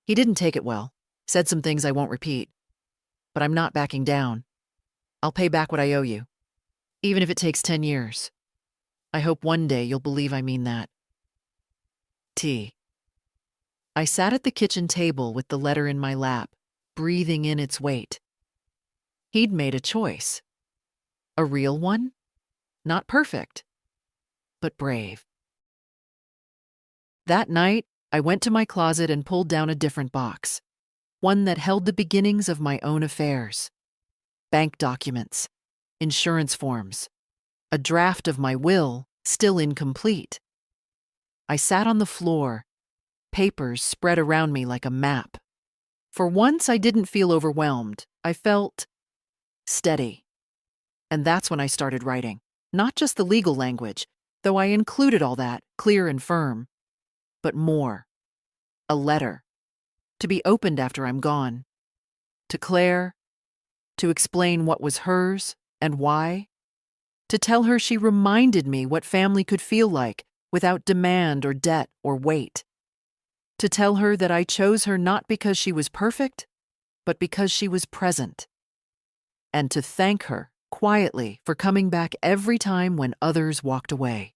S1: He didn't take it well. Said some things I won't repeat. But I'm not backing down. I'll pay back what I owe you. Even if it takes 10 years. I hope one day you'll believe I mean that." Tea. I sat at the kitchen table with the letter in my lap, breathing in its weight. He'd made a choice. A real one? Not perfect, but brave. That night, I went to my closet and pulled down a different box, one that held the beginnings of my own affairs. Bank documents, insurance forms, a draft of my will, still incomplete. I sat on the floor, papers spread around me like a map. For once, I didn't feel overwhelmed. I felt steady. And that's when I started writing. Not just the legal language, though I included all that, clear and firm, but more. A letter, to be opened after I'm gone. To Claire, to explain what was hers and why. To tell her she reminded me what family could feel like without demand or debt or weight. To tell her that I chose her not because she was perfect, but because she was present. And to thank her, quietly, for coming back every time when others walked away.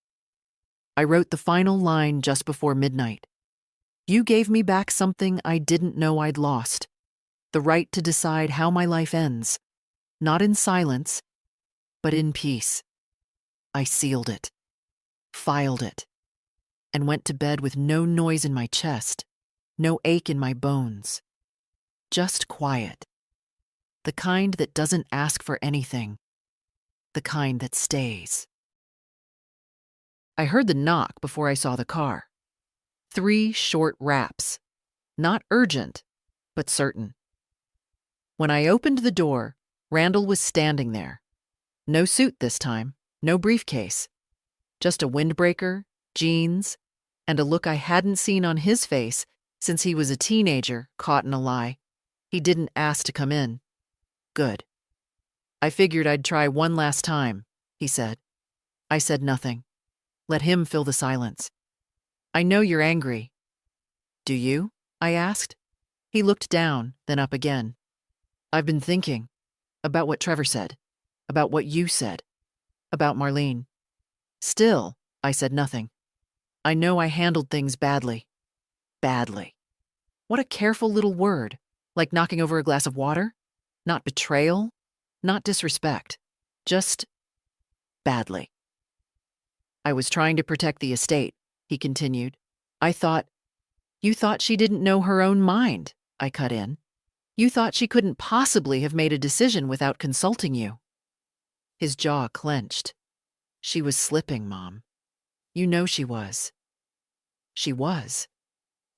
S1: I wrote the final line just before midnight. You gave me back something I didn't know I'd lost. The right to decide how my life ends. Not in silence, but in peace. I sealed it, filed it, and went to bed with no noise in my chest, no ache in my bones. Just quiet. The kind that doesn't ask for anything. The kind that stays. I heard the knock before I saw the car. 3 short raps. Not urgent, but certain. When I opened the door, Randall was standing there. No suit this time, no briefcase. Just a windbreaker, jeans, and a look I hadn't seen on his face since he was a teenager caught in a lie. He didn't ask to come in. Good. I figured I'd try one last time, he said. I said nothing. Let him fill the silence. I know you're angry. Do you? I asked. He looked down, then up again. I've been thinking about what Trevor said, about what you said, about Marlene. Still, I said nothing. I know I handled things badly. Badly. What a careful little word, like knocking over a glass of water. Not betrayal, not disrespect, just badly. I was trying to protect the estate, he continued. You thought she didn't know her own mind, I cut in. You thought she couldn't possibly have made a decision without consulting you. His jaw clenched. She was slipping, Mom. You know she was. She was.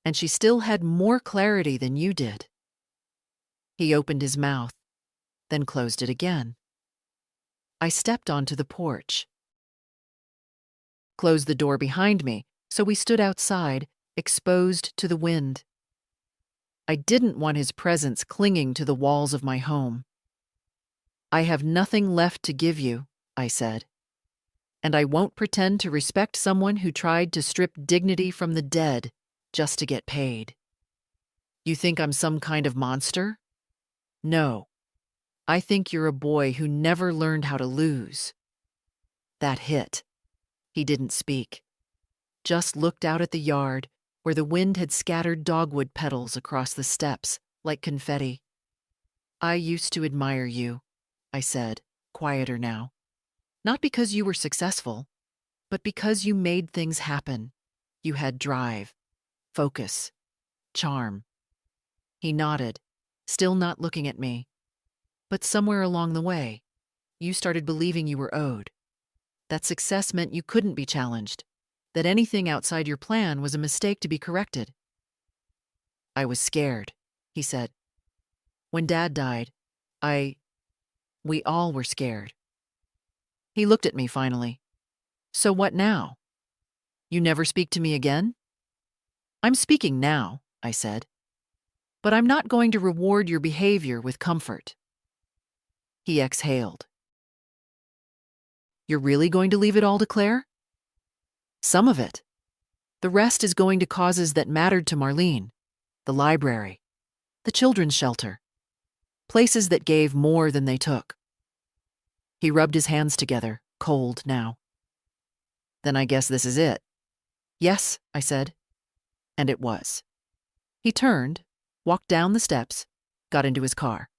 S1: And she still had more clarity than you did. He opened his mouth, then closed it again. I stepped onto the porch. Closed the door behind me, so we stood outside, exposed to the wind. I didn't want his presence clinging to the walls of my home. I have nothing left to give you, I said. And I won't pretend to respect someone who tried to strip dignity from the dead just to get paid. You think I'm some kind of monster? No. I think you're a boy who never learned how to lose. That hit. He didn't speak. Just looked out at the yard, where the wind had scattered dogwood petals across the steps like confetti. I used to admire you, I said, quieter now. Not because you were successful, but because you made things happen. You had drive, focus, charm. He nodded, still not looking at me. But somewhere along the way, you started believing you were owed. That success meant you couldn't be challenged, that anything outside your plan was a mistake to be corrected. I was scared, he said. When Dad died, we all were scared. He looked at me finally. So what now? You never speak to me again? I'm speaking now, I said. But I'm not going to reward your behavior with comfort. He exhaled. You're really going to leave it all to Claire? Some of it. The rest is going to causes that mattered to Marlene. The library. The children's shelter. Places that gave more than they took. He rubbed his hands together, cold now. Then I guess this is it. Yes, I said. And it was. He turned, walked down the steps, got into his car.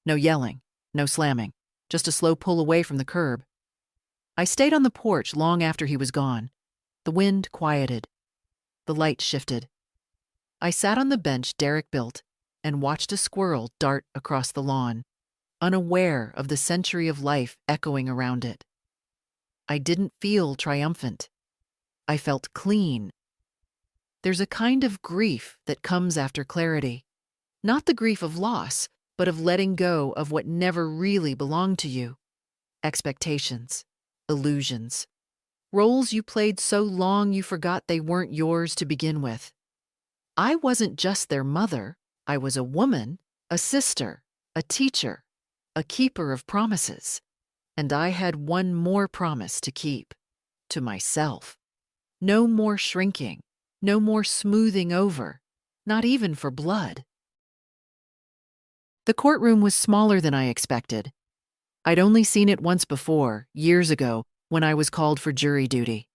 S1: No yelling, no slamming, just a slow pull away from the curb. I stayed on the porch long after he was gone. The wind quieted. The light shifted. I sat on the bench Derek built and watched a squirrel dart across the lawn, unaware of the century of life echoing around it. I didn't feel triumphant. I felt clean. There's a kind of grief that comes after clarity. Not the grief of loss, but of letting go of what never really belonged to you. Expectations, illusions, roles you played so long you forgot they weren't yours to begin with. I wasn't just their mother. I was a woman, a sister, a teacher, a keeper of promises. And I had one more promise to keep, to myself. No more shrinking, no more smoothing over, not even for blood. The courtroom was smaller than I expected. I'd only seen it once before, years ago, when I was called for jury duty.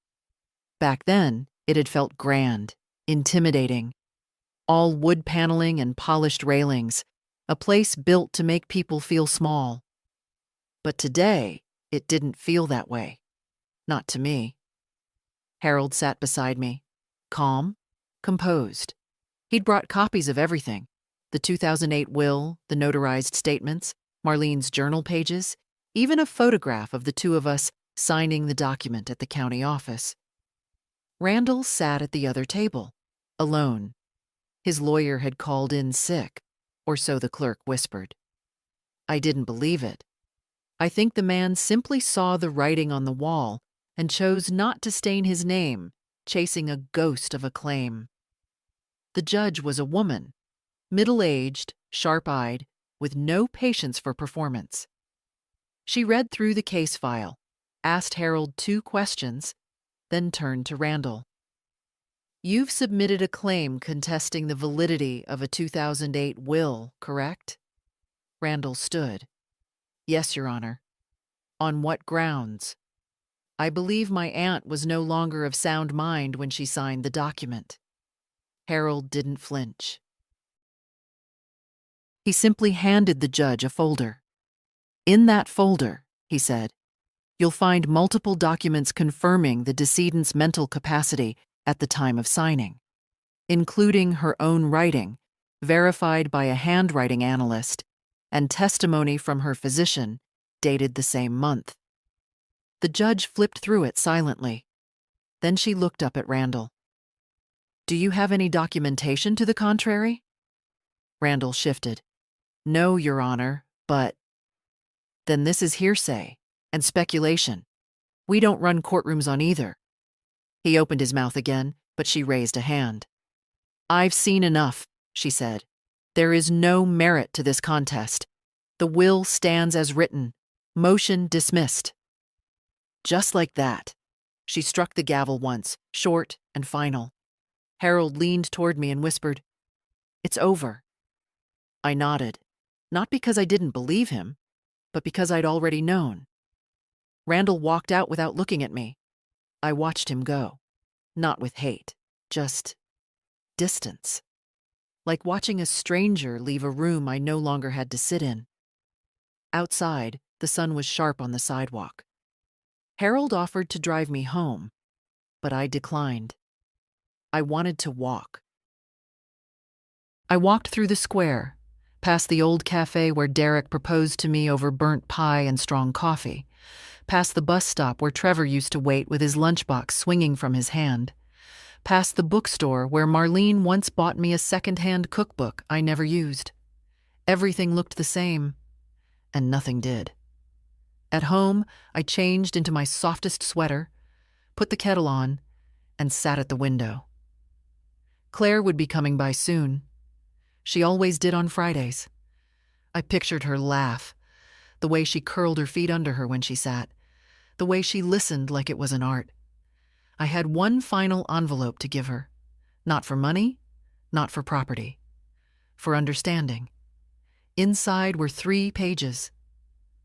S1: Back then, it had felt grand, intimidating. All wood paneling and polished railings, a place built to make people feel small. But today, it didn't feel that way. Not to me. Harold sat beside me, calm, composed. He'd brought copies of everything: the 2008 will, the notarized statements, Marlene's journal pages, even a photograph of the two of us signing the document at the county office. Randall sat at the other table, alone. His lawyer had called in sick, or so the clerk whispered. I didn't believe it. I think the man simply saw the writing on the wall and chose not to stain his name, chasing a ghost of a claim. The judge was a woman, middle-aged, sharp-eyed, with no patience for performance. She read through the case file, asked Harold 2 questions, then turned to Randall. You've submitted a claim contesting the validity of a 2008 will, correct? Randall stood. Yes, Your Honor. On what grounds? I believe my aunt was no longer of sound mind when she signed the document. Harold didn't flinch. He simply handed the judge a folder. In that folder, he said, you'll find multiple documents confirming the decedent's mental capacity at the time of signing, including her own writing, verified by a handwriting analyst, and testimony from her physician, dated the same month. The judge flipped through it silently. Then she looked up at Randall. Do you have any documentation to the contrary? Randall shifted. No, Your Honor, but... Then this is hearsay and speculation. We don't run courtrooms on either. He opened his mouth again, but she raised a hand. I've seen enough, she said. There is no merit to this contest. The will stands as written. Motion dismissed. Just like that. She struck the gavel once, short and final. Harold leaned toward me and whispered, It's over. I nodded, not because I didn't believe him, but because I'd already known. Randall walked out without looking at me. I watched him go, not with hate, just distance. Like watching a stranger leave a room I no longer had to sit in. Outside, the sun was sharp on the sidewalk. Harold offered to drive me home, but I declined. I wanted to walk. I walked through the square, past the old cafe where Derek proposed to me over burnt pie and strong coffee, past the bus stop where Trevor used to wait with his lunchbox swinging from his hand, past the bookstore where Marlene once bought me a second-hand cookbook I never used. Everything looked the same, and nothing did. At home, I changed into my softest sweater, put the kettle on, and sat at the window. Claire would be coming by soon. She always did on Fridays. I pictured her laugh, the way she curled her feet under her when she sat, the way she listened like it was an art. I had one final envelope to give her, not for money, not for property, for understanding. Inside were 3 pages.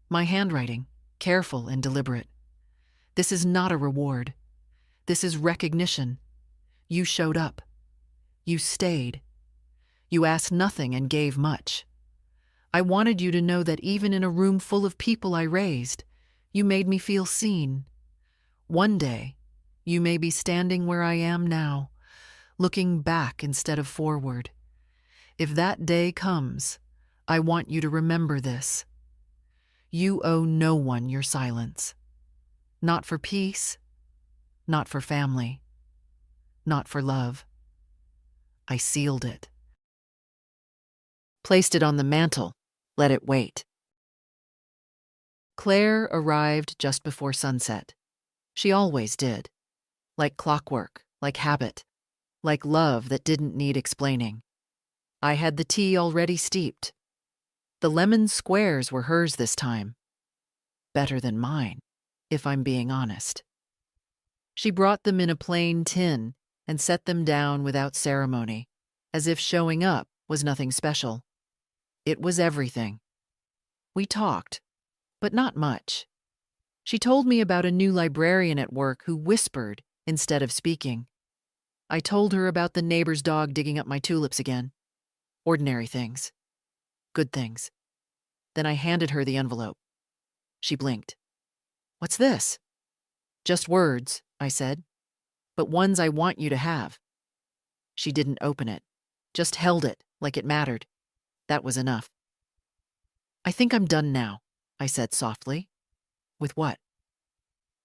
S1: My handwriting, careful and deliberate. This is not a reward. This is recognition. You showed up. You stayed. You asked nothing and gave much. I wanted you to know that even in a room full of people I raised, you made me feel seen. One day, you may be standing where I am now, looking back instead of forward. If that day comes, I want you to remember this. You owe no one your silence. Not for peace, not for family, not for love. I sealed it. Placed it on the mantel, let it wait. Claire arrived just before sunset. She always did. Like clockwork, like habit, like love that didn't need explaining. I had the tea already steeped. The lemon squares were hers this time. Better than mine, if I'm being honest. She brought them in a plain tin and set them down without ceremony, as if showing up was nothing special. It was everything. We talked, but not much. She told me about a new librarian at work who whispered instead of speaking. I told her about the neighbor's dog digging up my tulips again. Ordinary things. Good things. Then I handed her the envelope. She blinked. "What's this?" "Just words," I said, "but ones I want you to have." She didn't open it, just held it like it mattered. That was enough. "I think I'm done now," I said softly. "With what?"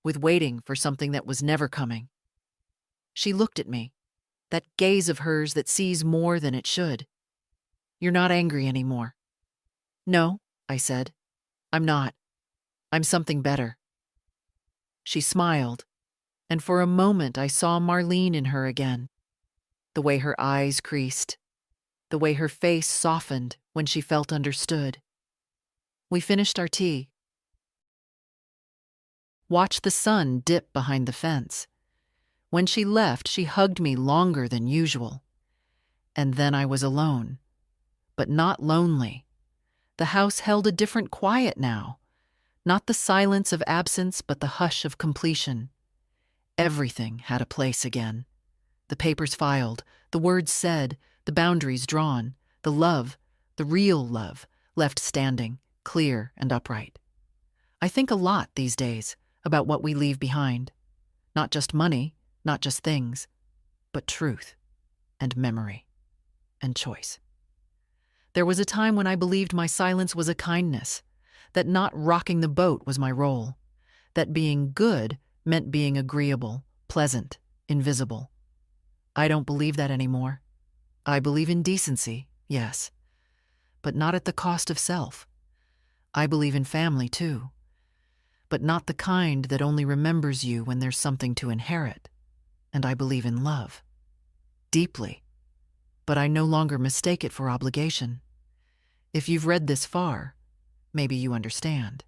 S1: "With waiting for something that was never coming." She looked at me, that gaze of hers that sees more than it should. "You're not angry anymore." "No," I said. "I'm not. I'm something better." She smiled, and for a moment I saw Marlene in her again. The way her eyes creased, the way her face softened when she felt understood. We finished our tea. Watched the sun dip behind the fence. When she left, she hugged me longer than usual. And then I was alone, but not lonely. The house held a different quiet now. Not the silence of absence, but the hush of completion. Everything had a place again. The papers filed, the words said, the boundaries drawn, the love, the real love, left standing, clear and upright. I think a lot these days about what we leave behind. Not just money, not just things, but truth and memory and choice. There was a time when I believed my silence was a kindness, that not rocking the boat was my role, that being good meant being agreeable, pleasant, invisible. I don't believe that anymore. I believe in decency, yes, but not at the cost of self. I believe in family, too, but not the kind that only remembers you when there's something to inherit. And I believe in love, deeply, but I no longer mistake it for obligation. If you've read this far, maybe you understand.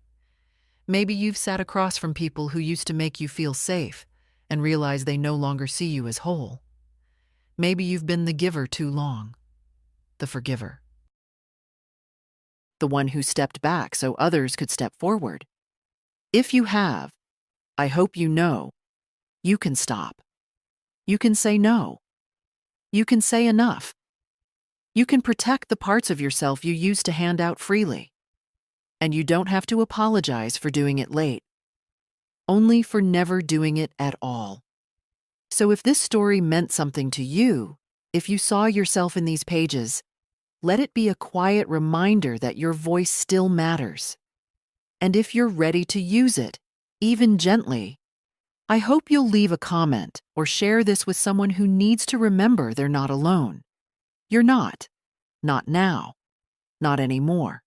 S1: Maybe you've sat across from people who used to make you feel safe and realize they no longer see you as whole. Maybe you've been the giver too long, the forgiver. The one who stepped back so others could step forward. If you have, I hope you know, you can stop. You can say no. You can say enough. You can protect the parts of yourself you used to hand out freely. And you don't have to apologize for doing it late, only for never doing it at all. So if this story meant something to you, if you saw yourself in these pages, let it be a quiet reminder that your voice still matters. And if you're ready to use it, even gently, I hope you'll leave a comment or share this with someone who needs to remember they're not alone. You're not. Not now. Not anymore.